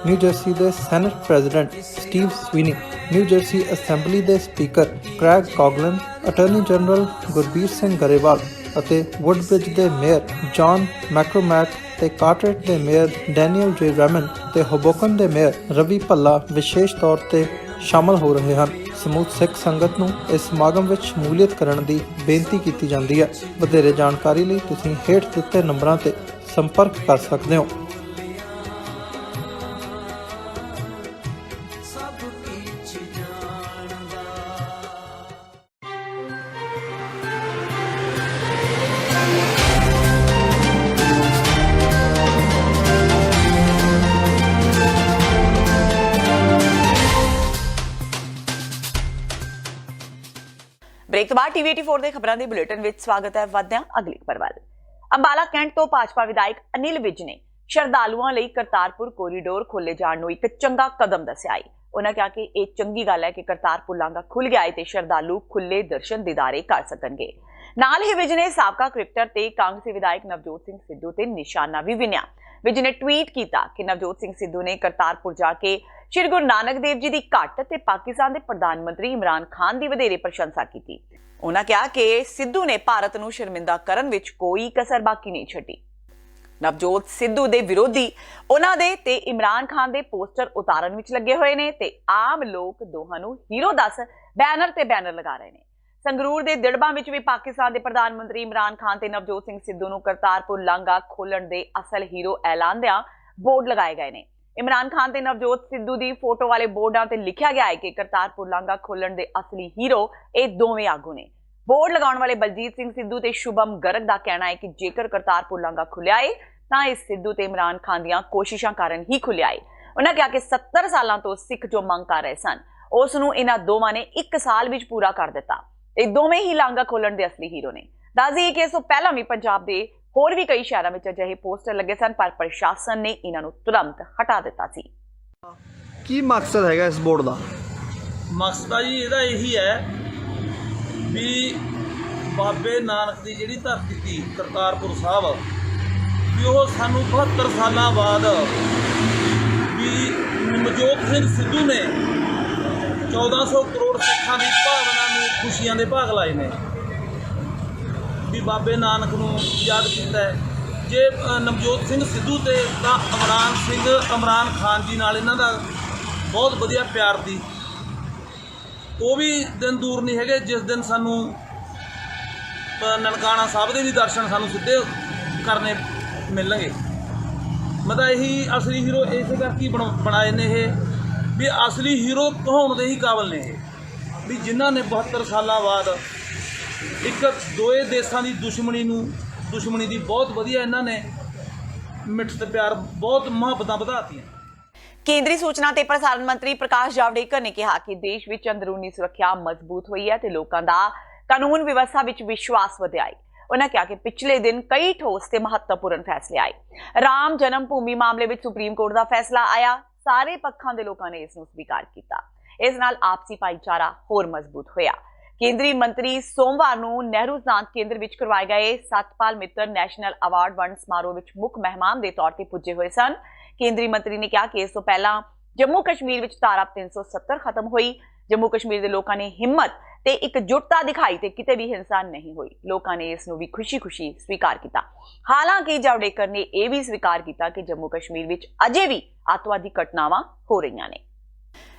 New Jersey ਦੇ senate president Steve Sweeney, New Jersey assembly ਦੇ speaker Craig Coughlin, attorney general Gurbir Singh Grewal ਅਤੇ ਵੁੱਡਬ੍ਰਿਜ ਦੇ ਮੇਅਰ ਜੌਨ ਮੈਕਰੋਮੈਕ ਤੇ ਕਾਰਟਰੇਟ ਦੇ ਮੇਅਰ ਡੈਨੀਅਲ ਜੇ ਰੈਮਨ ਤੇ ਹੋਬੋਕਨ ਦੇ ਮੇਅਰ ਰਵੀ ਭੱਲਾ ਵਿਸ਼ੇਸ਼ ਤੌਰ ਤੇ ਸ਼ਾਮਲ ਹੋ ਰਹੇ ਹਨ। ਸਮੂਹ ਸਿੱਖ ਸੰਗਤ ਨੂੰ ਇਸ ਸਮਾਗਮ ਵਿੱਚ ਸ਼ਮੂਲੀਅਤ ਕਰਨ ਦੀ ਬੇਨਤੀ ਕੀਤੀ ਜਾਂਦੀ ਹੈ। ਵਧੇਰੇ ਜਾਣਕਾਰੀ ਲਈ ਤੁਸੀਂ ਹੇਠ ਦਿੱਤੇ ਨੰਬਰਾਂ ਤੇ ਸੰਪਰਕ ਕਰ ਸਕਦੇ ਹੋ। ਬ੍ਰੇਕ ਤੋਂ ਬਾਅਦ ਟੀਵੀ 84 ਦੇ ਖਬਰਾਂ ਦੇ ਬੁਲੇਟਿਨ ਵਿੱਚ ਸਵਾਗਤ ਹੈ। ਵਧਦੇ ਹਾਂ ਅਗਲੀ ਖਬਰ ਵੱਲ। ਅੰਬਾਲਾ ਕੈਂਟ ਤੋਂ ਭਾਜਪਾ ਵਿਧਾਇਕ ਅਨਿਲ ਵਿਜ ਨੇ ਸ਼ਰਧਾਲੂਆਂ ਲਈ ਕਰਤਾਰਪੁਰ ਕੋਰੀਡੋਰ ਖੋਲੇ ਜਾਣ ਨੂੰ ਇੱਕ ਚੰਗਾ ਕਦਮ ਦੱਸਿਆ ਹੈ। ਉਹਨਾਂ ਕਿਹਾ ਕਿ ਇਹ ਚੰਗੀ ਗੱਲ ਹੈ ਕਿ ਕਰਤਾਰਪੁਰ ਲਾਂਘਾ ਖੁੱਲ ਗਿਆ ਹੈ ਤੇ ਸ਼ਰਧਾਲੂ ਖੁੱਲੇ ਦਰਸ਼ਨ ਦੀਦਾਰੇ ਕਰ ਸਕਣਗੇ। ਨਾਲ ਹੀ ਵਿਜ ਨੇ ਸਾਬਕਾ ਕ੍ਰਿਕਟਰ ਤੇ ਕਾਂਗਰਸੀ ਵਿਧਾਇਕ ਨਵਜੋਤ ਸਿੰਘ ਸਿੱਧੂ ਤੇ ਨਿਸ਼ਾਨਾ ਵੀ ਵਿੰਨਿਆ। ਵਿਜ ਨੇ ਟਵੀਟ ਕੀਤਾ ਕਿ ਨਵਜੋਤ ਸਿੰਘ ਸਿੱਧੂ ਨੇ ਕਰਤਾਰਪੁਰ ਜਾ ਕੇ ਸ਼੍ਰੀ ਗੁਰੂ ਨਾਨਕ ਦੇਵ ਜੀ ਦੀ ਘੱਟ ਤੇ ਪਾਕਿਸਤਾਨ ਦੇ ਪ੍ਰਧਾਨ ਮੰਤਰੀ ਇਮਰਾਨ ਖਾਨ ਦੀ ਵਧੇਰੇ ਪ੍ਰਸ਼ੰਸਾ ਕੀਤੀ। ਉਹਨਾਂ ਕਿਹਾ ਕਿ ਸਿੱਧੂ ਨੇ ਭਾਰਤ ਨੂੰ ਸ਼ਰਮਿੰਦਾ ਕਰਨ ਵਿੱਚ ਕੋਈ ਕਸਰ ਬਾਕੀ ਨਹੀਂ ਛੱਡੀ। ਨਵਜੋਤ ਸਿੱਧੂ ਦੇ ਵਿਰੋਧੀ ਉਹਨਾਂ ਦੇ ਤੇ ਇਮਰਾਨ ਖਾਨ ਦੇ ਪੋਸਟਰ ਉਤਾਰਨ ਵਿੱਚ ਲੱਗੇ ਹੋਏ ਨੇ ਤੇ ਆਮ ਲੋਕ ਦੋਹਾਂ ਨੂੰ ਹੀਰੋ ਦੱਸ ਬੈਨਰ ਤੇ ਬੈਨਰ ਲਗਾ ਰਹੇ ਨੇ। ਸੰਗਰੂਰ ਦੇ ਦਿੜਬਾਂ ਵਿੱਚ ਵੀ ਪਾਕਿਸਤਾਨ ਦੇ ਪ੍ਰਧਾਨ ਮੰਤਰੀ ਇਮਰਾਨ ਖਾਨ ਤੇ ਨਵਜੋਤ ਸਿੰਘ ਸਿੱਧੂ ਨੂੰ ਕਰਤਾਰਪੁਰ ਲਾਂਘਾ ਖੋਲਣ ਦੇ ਅਸਲ ਹੀਰੋ ਐਲਾਨਦਿਆਂ ਬੋਰਡ ਲਗਾਏ ਗਏ ਨੇ। ਇਮਰਾਨ ਖਾਨ ਤੇ ਨਵਜੋਤ ਸਿੱਧੂ ਦੀ ਫੋਟੋ ਵਾਲੇ ਬੋਰਡਾਂ ਤੇ ਲਿਖਿਆ ਗਿਆ ਹੈ ਕਿ ਕਰਤਾਰਪੁਰ ਲਾਂਘਾ ਖੋਲਣ ਦੇ ਅਸਲੀ ਹੀਰੋ ਇਹ ਦੋਵੇਂ ਆਗੂ ਨੇ। ਬੋਰਡ ਲਗਾਉਣ ਵਾਲੇ ਬਲਜੀਤ ਸਿੰਘ ਸਿੱਧੂ ਤੇ ਸ਼ੁਭਮ ਗਰਗ ਦਾ ਕਹਿਣਾ ਹੈ ਕਿ ਜੇਕਰ ਕਰਤਾਰਪੁਰ ਲਾਂਘਾ ਖੁੱਲਿਆ ਹੈ ਤਾਂ ਇਹ ਸਿੱਧੂ ਤੇ ਇਮਰਾਨ ਖਾਨ ਦੀਆਂ ਕੋਸ਼ਿਸ਼ਾਂ ਕਾਰਨ ਹੀ ਖੁੱਲਿਆ ਹੈ। ਉਹਨਾਂ ਕਿਹਾ ਕਿ 70 ਸਾਲਾਂ ਤੋਂ ਸਿੱਖ ਜੋ ਮੰਗ ਕਰ ਰਹੇ ਸਨ ਉਸ ਨੂੰ ਇਹਨਾਂ ਦੋਵਾਂ ਨੇ 1 ਸਾਲ ਵਿੱਚ ਪੂਰਾ ਕਰ ਦਿੱਤਾ। ਇਹ ਦੋਵੇਂ ਹੀ ਲਾਂਘਾ ਖੋਲਣ ਦੇ ਅਸਲੀ ਹੀਰੋ ਨੇ। ਦੱਸ ਦਈਏ ਕਿ ਇਸ ਤੋਂ ਪਹਿਲਾਂ ਵੀ ਪੰਜਾਬ ਦੇ ਹੋਰ ਵੀ ਕਈ ਸ਼ਹਿਰਾਂ ਵਿੱਚ ਅਜਿਹੇ ਪੋਸਟਰ ਲੱਗੇ ਸਨ ਪਰ ਪ੍ਰਸ਼ਾਸਨ ਨੇ ਇਹਨਾਂ ਨੂੰ ਤੁਰੰਤ ਹਟਾ ਦਿੱਤਾ ਸੀ। ਕੀ ਮਕਸਦ ਹੈਗਾ ਇਸ ਬੋਰਡ ਦਾ? ਮਕਸਦ ਜੀ ਇਹਦਾ ਇਹੀ ਹੈ ਵੀ ਬਾਬੇ ਨਾਨਕ ਦੀ ਜਿਹੜੀ ਧਰਤੀ ਸੀ ਕਰਤਾਰਪੁਰ ਸਾਹਿਬ ਵੀ ਉਹ ਸਾਨੂੰ 72 ਸਾਲਾਂ ਬਾਅਦ ਵੀ ਨਵਜੋਤ ਸਿੰਘ ਸਿੱਧੂ ਨੇ 1400 ਕਰੋੜ ਸਿੱਖਾਂ ਦੀ ਭਾਵਨਾ ਨੂੰ ਖੁਸ਼ੀਆਂ ਦੇ ਭਾਗ ਲਾਏ ਨੇ ਵੀ ਬਾਬੇ ਨਾਨਕ ਨੂੰ ਯਾਦ ਕੀਤਾ ਹੈ। ਜੇ ਨਵਜੋਤ ਸਿੰਘ ਸਿੱਧੂ ਤੇ ਤਾਂ ਇਮਰਾਨ ਖਾਨ ਜੀ ਨਾਲ ਇਹਨਾਂ ਦਾ ਬਹੁਤ ਵਧੀਆ ਪਿਆਰ ਦੀ ਉਹ ਵੀ ਦਿਨ ਦੂਰ ਨਹੀਂ ਹੈਗੇ ਜਿਸ ਦਿਨ ਸਾਨੂੰ ਨਨਕਾਣਾ ਸਾਹਿਬ ਦੇ ਵੀ ਦਰਸ਼ਨ ਸਾਨੂੰ ਸਿੱਧੇ ਕਰਨੇ ਮਿਲਣਗੇ। ਮੈਂ ਤਾਂ ਇਹੀ ਅਸਲੀ ਹੀਰੋ ਇਸੇ ਕਰਕੇ ਬਣਾਏ ਨੇ ਇਹ ਵੀ ਅਸਲੀ ਹੀਰੋ ਕਹਾਉਣ ਦੇ ਹੀ ਕਾਬਲ ਨੇ ਇਹ ਵੀ ਜਿਨ੍ਹਾਂ ਨੇ 72 ਸਾਲਾਂ ਬਾਅਦ ਇੱਕ ਦੋਏ ਦੇਸ਼ਾਂ ਦੀ ਦੁਸ਼ਮਣੀ ਦੀ ਬਹੁਤ ਵਧੀਆ ਇਹਨਾਂ ਨੇ ਮਿੱਠ ਤੇ ਪਿਆਰ ਬਹੁਤ ਮੁਹੱਬਤਾਂ ਵਧਾਤੀਆਂ। ਕੇਂਦਰੀ ਸੂਚਨਾ ਤੇ ਪ੍ਰਸਾਰਣ ਮੰਤਰੀ ਪ੍ਰਕਾਸ਼ ਜਾਵੜੇਕਰ ਨੇ ਕਿਹਾ ਕਿ ਦੇਸ਼ ਵਿੱਚ ਅੰਦਰੂਨੀ ਸੁਰੱਖਿਆ ਮਜ਼ਬੂਤ ਹੋਈ ਹੈ ਤੇ ਲੋਕਾਂ ਦਾ ਕਾਨੂੰਨ ਵਿਵਸਥਾ ਵਿੱਚ ਵਿਸ਼ਵਾਸ ਵਧਿਆ ਹੈ। ਉਹਨਾਂ ਕਿਹਾ ਕਿ ਪਿਛਲੇ ਦਿਨ ਕਈ ਠੋਸ ਤੇ ਮਹੱਤਵਪੂਰਨ ਫੈਸਲੇ ਆਏ। ਰਾਮ ਜਨਮ ਭੂਮੀ ਮਾਮਲੇ ਵਿੱਚ ਸੁਪਰੀਮ ਕੋਰਟ ਦਾ ਫੈਸਲਾ ਆਇਆ। ਸਾਰੇ ਪੱਖਾਂ ਦੇ ਲੋਕਾਂ ਨੇ ਇਸ ਨੂੰ ਸਵੀਕਾਰ ਕੀਤਾ। ਇਸ ਨਾਲ ਆਪਸੀ ਭਾਈਚਾਰਾ ਹੋਰ ਮਜ਼ਬੂਤ ਹੋਇਆ। ਕੇਂਦਰੀ ਮੰਤਰੀ ਸੋਮਵਾਰ ਨੂੰ ਨਹਿਰੂ ਸਿਧਾਂਤ ਕੇਂਦਰ ਵਿੱਚ ਕਰਵਾਏ ਗਏ ਸਤਪਾਲ ਮਿੱਤਰ ਨੈਸ਼ਨਲ ਅਵਾਰਡ ਵੰਡ ਸਮਾਰੋਹ ਵਿੱਚ ਮੁੱਖ ਮਹਿਮਾਨ ਦੇ ਤੌਰ ਤੇ ਪੁੱਜੇ ਹੋਏ ਸਨ। ਕੇਂਦਰੀ ਮੰਤਰੀ ਨੇ ਕਿਹਾ ਕਿ ਇਸ ਤੋਂ ਪਹਿਲਾਂ ਜੰਮੂ ਕਸ਼ਮੀਰ ਵਿੱਚ ਧਾਰਾ 370 ਖਤਮ ਹੋਈ। ਜੰਮੂ ਕਸ਼ਮੀਰ ਦੇ ਲੋਕਾਂ ਨੇ ਹਿੰਮਤ ਤੇ ਇਕਜੁੱਟਤਾ ਦਿਖਾਈ ਤੇ ਕਿਤੇ ਵੀ ਹਿੰਸਾ ਨਹੀਂ ਹੋਈ। ਲੋਕਾਂ ਨੇ ਇਸ ਨੂੰ ਵੀ ਖੁਸ਼ੀ-ਖੁਸ਼ੀ ਸਵੀਕਾਰ ਕੀਤਾ। ਹਾਲਾਂਕਿ ਜਾਵੜੇਕਰ ਨੇ ਇਹ ਵੀ ਸਵੀਕਾਰ ਕੀਤਾ ਕਿ ਜੰਮੂ ਕਸ਼ਮੀਰ ਵਿੱਚ ਅਜੇ ਵੀ ਅੱਤਵਾਦੀ ਘਟਨਾਵਾਂ ਹੋ ਰਹੀਆਂ ਨੇ।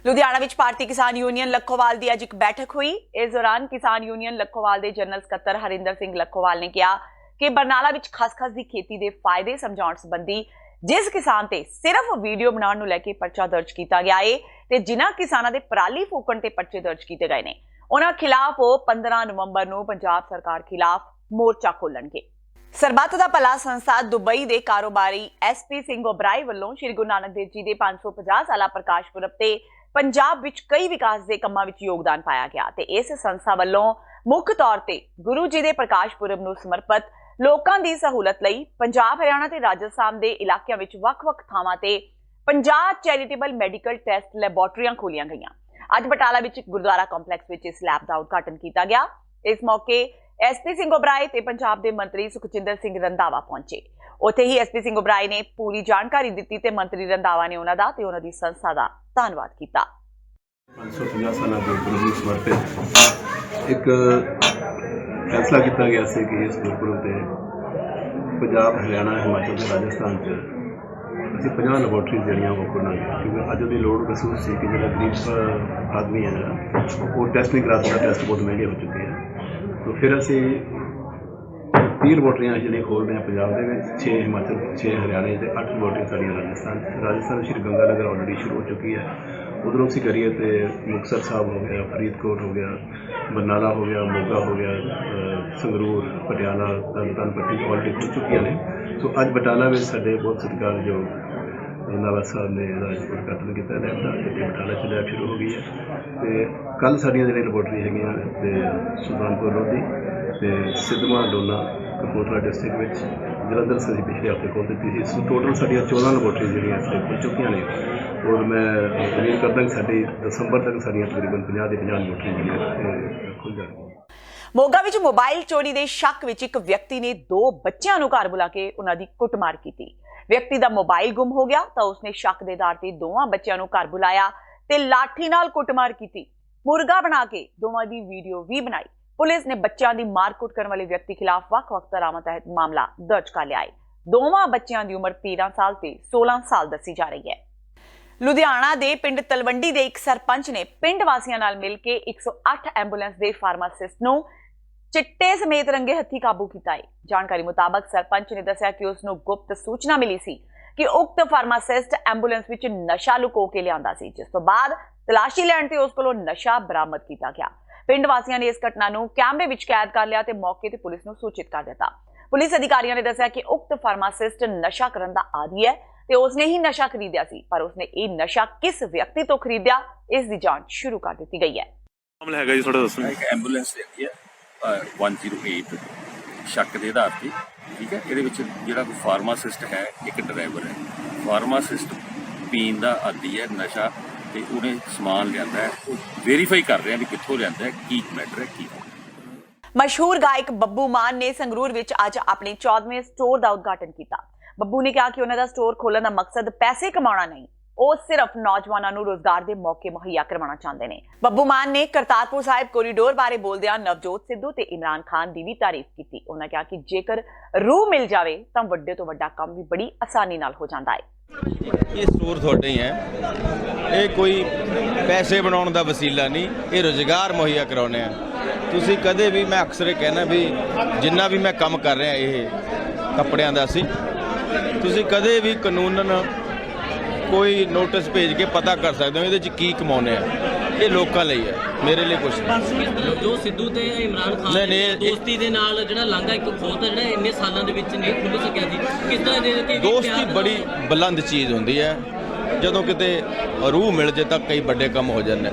ਲੁਧਿਆਣਾ ਵਿੱਚ ਭਾਰਤੀ ਕਿਸਾਨ ਯੂਨੀਅਨ ਲੱਖੋਵਾਲ ਦੀ ਅੱਜ ਇੱਕ ਬੈਠਕ ਹੋਈ। ਇਸ ਦੌਰਾਨ ਕਿਸਾਨ ਯੂਨੀਅਨ ਲੱਖੋਵਾਲ ਦੇ ਜਨਰਲ ਸਕੱਤਰ ਹਰਿੰਦਰ ਸਿੰਘ ਲੱਖੋਵਾਲ ਨੇ ਕਿਹਾ ਕਿ ਬਰਨਾਲਾ ਵਿੱਚ ਖਸਖਸ ਦੀ ਖੇਤੀ ਦੇ ਫਾਇਦੇ ਸਮਝਾਉਣ ਸੰਬੰਧੀ ਜਿਸ ਕਿਸਾਨ ਤੇ ਸਿਰਫ ਵੀਡੀਓ ਬਣਾਉਣ ਨੂੰ ਲੈ ਕੇ ਪਰਚਾ ਦਰਜ ਕੀਤਾ ਗਿਆ ਹੈ ਤੇ ਜਿਨ੍ਹਾਂ ਕਿਸਾਨਾਂ ਦੇ ਪਰਾਲੀ ਫੂਕਣ ਤੇ ਪਰਚੇ ਦਰਜ ਕੀਤੇ ਗਏ ਨੇ ਉਹਨਾਂ ਖਿਲਾਫ ਉਹ 15 ਨਵੰਬਰ ਨੂੰ ਪੰਜਾਬ ਸਰਕਾਰ ਖਿਲਾਫ ਮੋਰਚਾ ਖੋਲਣਗੇ। ਸਰਬੱਤ ਦਾ ਭਲਾ ਸੰਸਥਾ ਦੁਬਈ ਦੇ ਕਾਰੋਬਾਰੀ ਐਸਪੀ ਸਿੰਘ ਓਬਰਾਏ ਵੱਲੋਂ ਸ਼੍ਰੀ ਗੁਰੂ ਨਾਨਕ ਦੇਵ ਜੀ ਦੇ 550 ਸਾਲਾ ਪ੍ਰਕਾਸ਼ ਪੁਰਬ ਤੇ ਪੰਜਾਬ ਵਿੱਚ ਕਈ ਵਿਕਾਸ ਦੇ ਕੰਮਾਂ ਵਿੱਚ ਯੋਗਦਾਨ ਪਾਇਆ ਗਿਆ ਤੇ ਇਸ ਸੰਸਥਾ ਵੱਲੋਂ ਮੁੱਖ ਤੌਰ ਤੇ ਗੁਰੂ ਜੀ ਦੇ ਪ੍ਰਕਾਸ਼ ਪੁਰਬ ਨੂੰ ਸਮਰਪਿਤ ਲੋਕਾਂ ਦੀ ਸਹੂਲਤ ਲਈ ਪੰਜਾਬ, ਹਰਿਆਣਾ ਤੇ ਰਾਜਸਥਾਨ ਦੇ ਇਲਾਕਿਆਂ ਵਿੱਚ ਵੱਖ-ਵੱਖ ਥਾਵਾਂ ਤੇ 50 ਚੈਰੀਟੇਬਲ ਮੈਡੀਕਲ ਟੈਸਟ ਲੈਬੋਰਟਰੀਆਂ ਖੋਲੀਆਂ ਗਈਆਂ। ਅੱਜ ਬਟਾਲਾ ਵਿੱਚ ਇੱਕ ਗੁਰਦੁਆਰਾ ਕੰਪਲੈਕਸ ਵਿੱਚ ਇਸ ਲੈਬ ਦਾ ਉਦਘਾਟਨ ਕੀਤਾ ਗਿਆ। ਇਸ ਮੌਕੇ ਐਸਪੀ ਸਿੰਘ ਓਬਰਾਏ ਤੇ ਪੰਜਾਬ ਦੇ ਮੰਤਰੀ ਸੁਖਜਿੰਦਰ ਸਿੰਘ ਰੰਧਾਵਾ ਪਹੁੰਚੇ। ਉੱਥੇ ਹੀ ਐਸਪੀ ਸਿੰਘ ਓਬਰਾਏ ਨੇ ਪੂਰੀ ਜਾਣਕਾਰੀ ਦਿੱਤੀ ਤੇ ਮੰਤਰੀ ਰੰਧਾਵਾ ਨੇ ਉਹਨਾਂ ਦਾ ਤੇ ਉਹਨਾਂ ਦੀ ਸੰਸਥਾ ਦਾ ਧੰਨਵਾਦ ਕੀਤਾ। 550 ਸਾਲਾਂ ਦੇ ਗੁਰੂ ਨੂੰ ਸਮਰਪਿਤ ਇੱਕ ਫੈਸਲਾ ਕੀਤਾ ਗਿਆ ਸੀ ਕਿ ਇਸ ਗੁਰਪੁਰਬ ਤੇ ਪੰਜਾਬ, ਹਰਿਆਣਾ, ਹਿਮਾਚਲ ਤੇ ਰਾਜਸਥਾਨ 'ਚ ਅਸੀਂ 50 ਲੈਬੋਰਟਰੀਜ਼ ਜਿਹੜੀਆਂ ਉਹ ਖੋਲ੍ਹਾਂਗੇ ਕਿਉਂਕਿ ਅੱਜ ਉਹਦੀ ਲੋੜ ਮਹਿਸੂਸ ਸੀ ਕਿ ਜਿਹੜਾ ਗਰੀਬ ਆਦਮੀ ਹੈ ਜਿਹੜਾ ਉਹ ਟੈਸਟ ਨਹੀਂ ਕਰਾ ਸਕਦਾ। ਟੈਸਟ ਬਹੁਤ ਮਹਿੰਗੇ ਹੋ ਚੁੱਕੇ ਹੈ। ਤਾਂ ਫਿਰ ਅਸੀਂ 30 ਲੈਬੋਰਟਰੀਆਂ ਜਿਹੜੀਆਂ ਖੋਲ੍ਹਦੇ ਹਾਂ ਪੰਜਾਬ ਦੇ ਵਿੱਚ, 6 ਹਿਮਾਚਲ, 6 ਹਰਿਆਣੇ ਤੇ 8 ਲੈਬੋਰਟਰੀਆਂ ਸਾਡੀਆਂ ਰਾਜਸਥਾਨ ਸ਼੍ਰੀ ਗੰਗਾ ਨਗਰ ਆਲਰੇਡੀ ਸ਼ੁਰੂ ਹੋ ਚੁੱਕੀ ਹੈ। ਉਧਰੋਂ ਅਸੀਂ ਕਰੀਏ ਤੇ ਮੁਕਤਸਰ ਸਾਹਿਬ ਹੋ ਗਿਆ, ਫਰੀਦਕੋਟ ਹੋ ਗਿਆ, ਬਰਨਾਲਾ ਹੋ ਗਿਆ, ਮੋਗਾ ਹੋ ਗਿਆ, ਸੰਗਰੂਰ, ਪਟਿਆਲਾ, ਤਰਨਤਾਰਨ ਪੱਟੀ ਆਲਰੇਡੀ ਖੁੱਲ੍ਹ ਚੁੱਕੀਆਂ ਨੇ। ਸੋ ਅੱਜ ਬਟਾਲਾ ਵਿੱਚ ਸਾਡੇ ਬਹੁਤ ਸਤਿਕਾਰਯੋਗ ਰੰਧਾਵਾ ਸਾਹਿਬ ਨੇ ਇਹਦਾ ਉਦਘਾਟਨ ਕੀਤਾ ਲੈਬ ਦਾ। ਇੱਥੇ ਬਟਾਲਾ 'ਚ ਲੈਬ ਸ਼ੁਰੂ ਹੋ ਗਈ ਹੈ ਅਤੇ ਕੱਲ੍ਹ ਸਾਡੀਆਂ ਜਿਹੜੀਆਂ ਲੈਬੋਰਟਰੀ ਹੈਗੀਆਂ ਅਤੇ ਸੁਲਤਾਨਪੁਰ ਲੋਧੀ ਅਤੇ ਸਿੱਧਵਾਂ ਡੋਲਾ ਕਪੂਰਥਲਾ ਡਿਸਟ੍ਰਿਕਟ ਵਿੱਚ, ਜਲੰਧਰ ਅਸੀਂ ਪਿਛਲੇ ਹਫ਼ਤੇ ਖੋਲ੍ਹ ਦਿੱਤੀ ਸੀ। ਸੋ ਟੋਟਲ ਸਾਡੀਆਂ 14 ਲੈਬੋਰਟਰੀ ਜਿਹੜੀਆਂ ਇੱਥੇ ਖੁੱਲ੍ਹ ਚੁੱਕੀਆਂ ਨੇ ਔਰ ਮੈਂ ਉਮੀਦ ਕਰਦਾ ਕਿ ਸਾਡੀ ਦਸੰਬਰ ਤੱਕ ਸਾਡੀਆਂ ਤਕਰੀਬਨ 50 ਦੇ 50 ਲੈਬੋਰਟਰੀ ਜਿਹੜੀਆਂ ਖੁੱਲ੍ਹ ਜਾਣਗੀਆਂ। ਮੋਗਾ ਵਿੱਚ ਮੋਬਾਈਲ ਚੋਰੀ ਦੇ ਸ਼ੱਕ ਵਿੱਚ ਇੱਕ ਵਿਅਕਤੀ ਨੇ 2 ਬੱਚਿਆਂ ਨੂੰ ਘਰ ਬੁਲਾ ਕੇ ਉਹਨਾਂ ਦੀ ਕੁੱਟਮਾਰ ਕੀਤੀ। ਵਿਅਕਤੀ ਦਾ ਮੋਬਾਈਲ ਗੁੰਮ ਹੋ ਗਿਆ ਤਾਂ ਉਸਨੇ ਸ਼ੱਕ ਦੇ ਆਧਾਰ ਤੇ ਦੋਵਾਂ ਬੱਚਿਆਂ ਨੂੰ ਘਰ ਬੁਲਾਇਆ ਤੇ ਲਾਠੀ ਨਾਲ ਕੁੱਟਮਾਰ ਕੀਤੀ। ਮੁਰਗਾ ਬਣਾ ਕੇ ਦੋਵਾਂ ਦੀ ਵੀਡੀਓ ਵੀ ਬਣਾਈ। ਪੁਲਿਸ ਨੇ ਬੱਚਿਆਂ ਦੀ ਮਾਰਕੁੱਟ ਕਰਨ ਵਾਲੇ ਵਿਅਕਤੀ ਖਿਲਾਫ ਵੱਖ-ਵੱਖ ਧਾਰਾਵਾਂ ਤਹਿਤ ਮਾਮਲਾ ਦਰਜ ਕਰ ਲਿਆ ਹੈ। ਦੋਵਾਂ ਬੱਚਿਆਂ ਦੀ ਉਮਰ 13 ਸਾਲ ਤੇ 16 ਸਾਲ ਦੱਸੀ ਜਾ ਰਹੀ ਹੈ। ਲੁਧਿਆਣਾ ਦੇ ਪਿੰਡ ਤਲਵੰਡੀ ਦੇ ਇੱਕ ਸਰਪੰਚ ਨੇ ਪਿੰਡ ਵਾਸੀਆਂ ਨਾਲ ਮਿਲ ਕੇ 108 ਐਂਬੂਲੈਂਸ ਦੇ ਫਾਰਮਾਸਿਸਟ ਨੂੰ ਚਿੱਟੇ ਸਮੇਤ ਰੰਗੇ ਹੱਥੀ ਕਾਬੂ ਕੀਤਾ ਹੈ। ਜਾਣਕਾਰੀ ਮੁਤਾਬਕ ਸਰਪੰਚ ਨੇ ਦੱਸਿਆ ਕਿ ਉਸ ਨੂੰ ਗੁਪਤ ਸੂਚਨਾ ਮਿਲੀ ਸੀ ਕਿ ਉਕਤ ਫਾਰਮਾਸਿਸਟ ਐਂਬੂਲੈਂਸ ਵਿੱਚ ਨਸ਼ਾ ਲੁਕੋ ਕੇ ਲਿਆਂਦਾ ਸੀ, ਜਿਸ ਤੋਂ ਬਾਅਦ ਤਲਾਸ਼ੀ ਲੈਣ ਤੇ ਉਸ ਕੋਲੋਂ ਨਸ਼ਾ ਬਰਾਮਦ ਕੀਤਾ ਗਿਆ। ਪਿੰਡ ਵਾਸੀਆਂ ਨੇ ਇਸ ਘਟਨਾ ਨੂੰ ਕੈਮਰੇ ਵਿੱਚ ਕੈਦ ਕਰ ਲਿਆ ਤੇ ਮੌਕੇ ਤੇ ਪੁਲਿਸ ਨੂੰ ਸੂਚਿਤ ਕਰ ਦਿੱਤਾ। ਪੁਲਿਸ ਅਧਿਕਾਰੀਆਂ ਨੇ ਦੱਸਿਆ ਕਿ ਉਕਤ ਫਾਰਮਾਸਿਸਟ ਨਸ਼ਾ ਕਰਨ ਦਾ ਆਦੀ ਹੈ ਤੇ ਉਸਨੇ ਹੀ ਨਸ਼ਾ ਖਰੀਦਿਆ ਸੀ, ਪਰ ਉਸਨੇ ਇਹ ਨਸ਼ਾ ਕਿਸ ਵਿਅਕਤੀ ਤੋਂ ਖਰੀਦਿਆ ਇਸ ਦੀ ਜਾਂਚ ਸ਼ੁਰੂ ਕਰ ਦਿੱਤੀ ਗਈ ਹੈ। ਮਾਮਲਾ ਹੈਗਾ ਜੀ ਥੋੜਾ ਦੱਸੋ। ਇੱਕ ਐਂਬੂਲੈਂਸ ਹੈਗੀ ਹੈ 108 ਸ਼ੱਕ ਦੇ ਆਧਾਰ ਤੇ, ਠੀਕ ਹੈ। ਇਹਦੇ ਵਿੱਚ ਜਿਹੜਾ ਕੋਈ ਫਾਰਮਾਸਿਸਟ ਹੈ, ਇੱਕ ਡਰਾਈਵਰ ਹੈ। ਫਾਰਮਾਸਿਸਟ ਪੀਣ ਦਾ ਆਦੀ ਹੈ ਨਸ਼ਾ ਤੇ ਉਹਨੇ ਸਮਾਨ ਲਿਆਂਦਾ ਹੈ। ਉਹ ਵੈਰੀਫਾਈ ਕਰ ਰਹੇ ਆ ਵੀ ਕਿੱਥੋਂ ਲਿਆਂਦਾ ਹੈ, ਕੀ ਮੈਟਰ ਹੈ, ਕੀ। ਮਸ਼ਹੂਰ ਗਾਇਕ ਬੱਬੂ ਮਾਨ ਨੇ ਸੰਗਰੂਰ ਵਿੱਚ ਅੱਜ ਆਪਣੇ 14ਵੇਂ ਸਟੋਰ ਦਾ ਉਦਘਾਟਨ ਕੀਤਾ। ਬੱਬੂ ਨੇ ਕਿਹਾ ਕਿ ਉਹਨਾਂ ਦਾ ਸਟੋਰ ਖੋਲ੍ਹਣ ਦਾ ਮਕਸਦ ਪੈਸੇ ਕਮਾਉਣਾ ਨਹੀਂ, ਉਹ ਸਿਰਫ ਨੌਜਵਾਨਾਂ ਨੂੰ ਰੋਜ਼ਗਾਰ ਦੇ ਮੌਕੇ ਮੁਹੱਈਆ ਕਰਵਾਉਣਾ ਚਾਹੁੰਦੇ ਨੇ। ਬੱਬੂ ਮਾਨ ਨੇ ਕਰਤਾਰਪੁਰ ਸਾਹਿਬ ਕੋਰੀਡੋਰ ਬਾਰੇ ਬੋਲਦਿਆਂ ਨਵਜੋਤ ਸਿੱਧੂ ਤੇ ਇਮਰਾਨ ਖਾਨ ਦੀ ਵੀ ਤਾਰੀਫ ਕੀਤੀ। ਉਹਨਾਂ ਕਿਹਾ ਕਿ ਜੇਕਰ ਰੂਹ ਮਿਲ ਜਾਵੇ ਤਾਂ ਵੱਡੇ ਤੋਂ ਵੱਡਾ ਕੰਮ ਵੀ ਬੜੀ ਆਸਾਨੀ ਨਾਲ ਹੋ ਜਾਂਦਾ ਹੈ। ਇਹ ਸਟੋਰ ਤੁਹਾਡੇ ਹੀ ਹੈ, ਇਹ ਕੋਈ ਪੈਸੇ ਬਣਾਉਣ ਦਾ ਵਸੀਲਾ ਨਹੀਂ, ਇਹ ਰੁਜ਼ਗਾਰ ਮੁਹੱਈਆ ਕਰਾਉਣੇ ਆ। ਤੁਸੀਂ ਕਦੇ ਵੀ, ਮੈਂ ਅਕਸਰ ਇਹ ਕਹਿਣਾ ਵੀ ਜਿੰਨਾ ਵੀ ਮੈਂ ਕੰਮ ਕਰ ਰਿਹਾ ਇਹ ਕੱਪੜਿਆਂ ਦਾ ਸੀ, ਤੁਸੀਂ ਕਦੇ ਵੀ ਕਾਨੂੰਨਨ ਕੋਈ ਨੋਟਿਸ ਭੇਜ ਕੇ ਪਤਾ ਕਰ ਸਕਦੇ ਹੋ ਇਹਦੇ 'ਚ ਕੀ ਕਮਾਉਣੇ ਆ। ਇਹ ਲੋਕਾਂ ਲਈ ਹੈ, ਮੇਰੇ ਲਈ ਕੁਝ ਨਹੀਂ। ਜੋ ਸਿੱਧੂ ਤੇ ਇਮਰਾਨ ਖਾਨ ਦੀ ਦੋਸਤੀ ਦੇ ਨਾਲ ਜਿਹੜਾ ਲਾਂਘਾ ਇੱਕ ਖੋਲ੍ਹਦਾ ਜਿਹੜਾ ਇੰਨੇ ਸਾਲਾਂ ਦੇ ਵਿੱਚ ਨਹੀਂ ਖੁੱਲ੍ਹ ਸਕਿਆ ਸੀ, ਕਿਸ ਤਰ੍ਹਾਂ ਦੇ ਦੋਸਤੀ ਬੜੀ ਬੁਲੰਦ ਚੀਜ਼ ਹੁੰਦੀ ਹੈ, ਜਦੋਂ ਕਿਤੇ ਰੂਹ ਮਿਲ ਜੇ ਤਾਂ ਕਈ ਵੱਡੇ ਕੰਮ ਹੋ ਜਾਂਦੇ।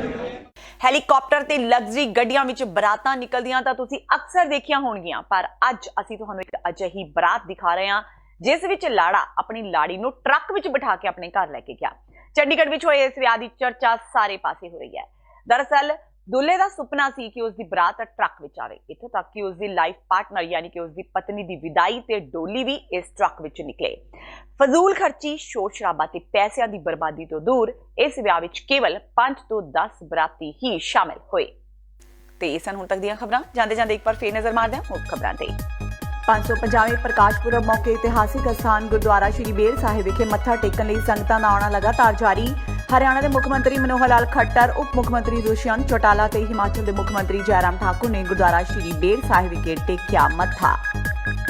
ਹੈਲੀਕਾਪਟਰ ਤੇ ਲਗਜ਼ਰੀ ਗੱਡੀਆਂ ਵਿੱਚ ਬਰਾਤਾਂ ਨਿਕਲਦੀਆਂ ਤਾਂ ਤੁਸੀਂ ਅਕਸਰ ਦੇਖੀਆਂ ਹੋਣਗੀਆਂ, ਪਰ ਅੱਜ ਅਸੀਂ ਤੁਹਾਨੂੰ ਇੱਕ ਅਜਿਹੀ ਬਰਾਤ ਦਿਖਾ ਰਹੇ ਹਾਂ ਜਿਸ ਵਿੱਚ ਲਾੜਾ ਆਪਣੀ ਲਾੜੀ ਨੂੰ ਟਰੱਕ ਵਿੱਚ ਬਿਠਾ ਕੇ ਆਪਣੇ ਘਰ ਲੈ ਕੇ ਗਿਆ। ਚੰਡੀਗੜ੍ਹ ਵਿੱਚ ਹੋਏ ਇਸ ਵਿਆਹ ਦੀ ਚਰਚਾ ਸਾਰੇ ਪਾਸੇ ਹੋ ਰਹੀ ਹੈ। ਦਰਅਸਲ ਦੁੱਲੇ ਦਾ ਸੁਪਨਾ ਸੀ ਕਿ ਉਸ ਦੀ ਬਰਾਤ ਟਰੱਕ ਵਿੱਚ ਆਵੇ, ਇੱਥੋਂ ਤੱਕ ਕਿ ਉਸ ਦੀ ਲਾਈਫ ਪਾਰਟਨਰ ਯਾਨੀ ਕਿ ਉਸ ਦੀ ਪਤਨੀ ਦੀ ਵਿਦਾਈ ਤੇ ਡੋਲੀ ਵੀ ਇਸ ਟਰੱਕ ਵਿੱਚ ਨਿਕਲੇ। ਫਜ਼ੂਲ ਖਰਚੀ, ਸ਼ੋਰ ਸ਼ਰਾਬਾ ਤੇ ਪੈਸਿਆਂ ਦੀ ਬਰਬਾਦੀ ਤੋਂ ਦੂਰ ਇਸ ਵਿਆਹ ਵਿੱਚ ਕੇਵਲ 5 ਤੋਂ 10 ਬਰਾਤੀ ਹੀ ਸ਼ਾਮਿਲ ਹੋਏ। ਤੇ ਇਹ ਸਨ ਹੁਣ ਤੱਕ ਦੀਆਂ ਖਬਰਾਂ। ਜਾਂਦੇ ਜਾਂਦੇ ਇੱਕ ਵਾਰ ਫੇਰ ਨਜ਼ਰ ਮਾਰਦੇ ਹਾਂ ਮੁੱਖ ਖਬਰਾਂ ਤੇ। 550ਵੇਂ ਪ੍ਰਕਾਸ਼ ਪੁਰਬ ਮੌਕੇ ਇਤਿਹਾਸਿਕ ਅਸਥਾਨ ਗੁਰਦੁਆਰਾ ਸ਼੍ਰੀ ਬੇਰ ਸਾਹਿਬ ਵਿਖੇ ਮੱਥਾ ਟੇਕਣ ਲਈ ਸੰਗਤਾਂ ਦਾ ਆਉਣਾ ਲਗਾਤਾਰ ਜਾਰੀ। ਹਰਿਆਣਾ ਦੇ ਮੁੱਖ ਮੰਤਰੀ ਮਨੋਹਰ ਲਾਲ ਖੱਟਰ, ਉਪ ਮੁੱਖ ਮੰਤਰੀ ਦੁਸ਼ਯੰਤ ਚੌਟਾਲਾ ਤੇ ਹਿਮਾਚਲ ਦੇ ਮੁੱਖ ਮੰਤਰੀ ਜੈਰਾਮ ਠਾਕੁਰ ਨੇ ਗੁਰਦੁਆਰਾ ਸ਼੍ਰੀ ਬੇਰ ਸਾਹਿਬ ਵਿਖੇ ਟੇਕਿਆ ਮੱਥਾ।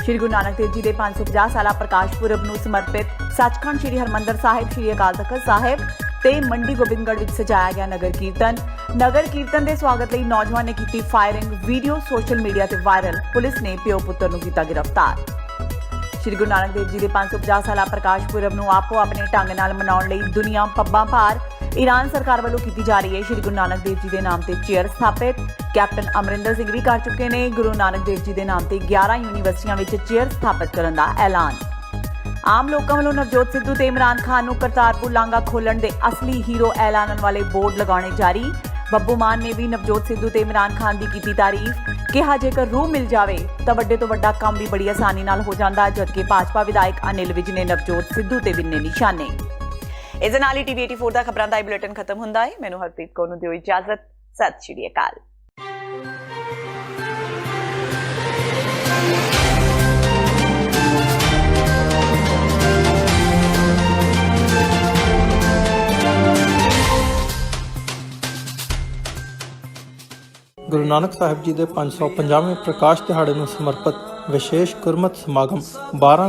ਸ਼੍ਰੀ ਗੁਰੂ ਨਾਨਕ ਦੇਵ ਜੀ ਦੇ 550 ਸਾਲਾ ਪ੍ਰਕਾਸ਼ ਪੁਰਬ ਨੂੰ ਸਮਰਪਿਤ ਸੱਚਖੰਡ ਸ਼੍ਰੀ ਹਰਿਮੰਦਰ ਸਾਹਿਬ, ਸ਼੍ਰੀ ਅਕਾਲ ਤਖ਼ਤ ਸਾਹਿਬ ਤੇ ਮੰਡੀ ਗੋਬਿੰਦਗੜ੍ਹ ਵਿੱਚ ਸਜਾਇਆ ਗਿਆ ਨਗਰ ਕੀਰਤਨ। ਨਗਰ ਕੀਰਤਨ ਦੇ ਸਵਾਗਤ ਲਈ ਨੌਜਵਾਨ ਨੇ ਕੀਤੀ ਫਾਇਰਿੰਗ, ਵੀਡੀਓ ਸੋਸ਼ਲ ਮੀਡੀਆ ਤੇ ਵਾਇਰਲ। ਪੁਲਿਸ ਨੇ ਪਿਓ ਪੁੱਤਰ ਨੂੰ ਕੀਤਾ ਗ੍ਰਿਫਤਾਰ। ਸ਼੍ਰੀ ਗੁਰੂ ਨਾਨਕ ਦੇਵ ਜੀ ਦੇ 550 ਸਾਲਾ ਪ੍ਰਕਾਸ਼ ਪੁਰਬ ਨੂੰ ਆਪੋ ਆਪਣੇ ਢੰਗ ਨਾਲ ਮਨਾਉਣ ਲਈ ਦੁਨੀਆ ਪੱਬਾਂ ਭਾਰ। ਈਰਾਨ ਸਰਕਾਰ ਵੱਲੋਂ ਕੀਤੀ ਜਾ ਰਹੀ ਹੈ ਸ਼੍ਰੀ ਗੁਰੂ ਨਾਨਕ ਦੇਵ ਜੀ ਦੇ ਨਾਮ ਤੇ ਚੇਅਰ ਸਥਾਪਿਤ। ਕੈਪਟਨ ਅਮਰਿੰਦਰ ਸਿੰਘ ਵੀ ਕਰ ਚੁੱਕੇ ਨੇ ਗੁਰੂ ਨਾਨਕ ਦੇਵ ਜੀ ਦੇ ਨਾਮ ਤੇ 11 ਯੂਨੀਵਰਸਿਟੀਆਂ ਵਿੱਚ ਚੇਅਰ ਸਥਾਪਿਤ ਕਰਨ ਦਾ ਐਲਾਨ। ਆਮ ਲੋਕਾਂ ਵੱਲੋਂ ਨਵਜੋਤ ਸਿੱਧੂ ਤੇ ਇਮਰਾਨ ਖਾਨ ਨੂੰ ਕਰਤਾਰਪੁਰ ਲਾਂਘਾ ਖੋਲ੍ਹਣ ਦੇ ਅਸਲੀ ਹੀਰੋ ਐਲਾਨਣ ਵਾਲੇ ਬੋਰਡ ਲਗਾਉਣੇ ਜਾਰੀ। ਬੱਬੂ ਮਾਨ ਨੇ ਵੀ ਨਵਜੋਤ ਸਿੱਧੂ ਤੇ ਇਮਰਾਨ ਖਾਨ ਦੀ ਕੀਤੀ ਤਾਰੀਫ। ਕਿਹਾ ਜੇਕਰ ਰੂਹ ਮਿਲ ਜਾਵੇ ਤਾਂ ਵੱਡੇ ਤੋਂ ਵੱਡਾ ਕੰਮ ਵੀ ਬੜੀ ਆਸਾਨੀ ਨਾਲ ਹੋ ਜਾਂਦਾ, ਜਦਕਿ ਭਾਜਪਾ ਵਿਧਾਇਕ ਅਨਿਲ ਵਿਜ ਨੇ ਨਵਜੋਤ ਸਿੱਧੂ ਤੇ ਬਿੰਨੇ ਨਿਸ਼ਾਨੇ। ਇਸ ਦੇ ਨਾਲ ਹੀ TV 84 ਦਾ ਖਬਰਾਂ ਦਾ ਇਹ ਬੁਲੇਟਿਨ ਖਤਮ ਹੁੰਦਾ ਹੈ। ਮੈਨੂੰ ਹਰਪ੍ਰੀਤ ਕੌਰ ਨੂੰ ਦਿਓ ਇਜਾਜ਼ਤ। ਸਤਿ ਸ਼੍ਰੀ ਅਕਾਲ। ਗੁਰੂ ਨਾਨਕ ਸਾਹਿਬ ਜੀ ਦੇ 550ਵੇਂ ਪ੍ਰਕਾਸ਼ ਦਿਹਾੜੇ ਨੂੰ ਸਮਰਪਿਤ ਵਿਸ਼ੇਸ਼ ਗੁਰਮਤਿ ਸਮਾਗਮ 12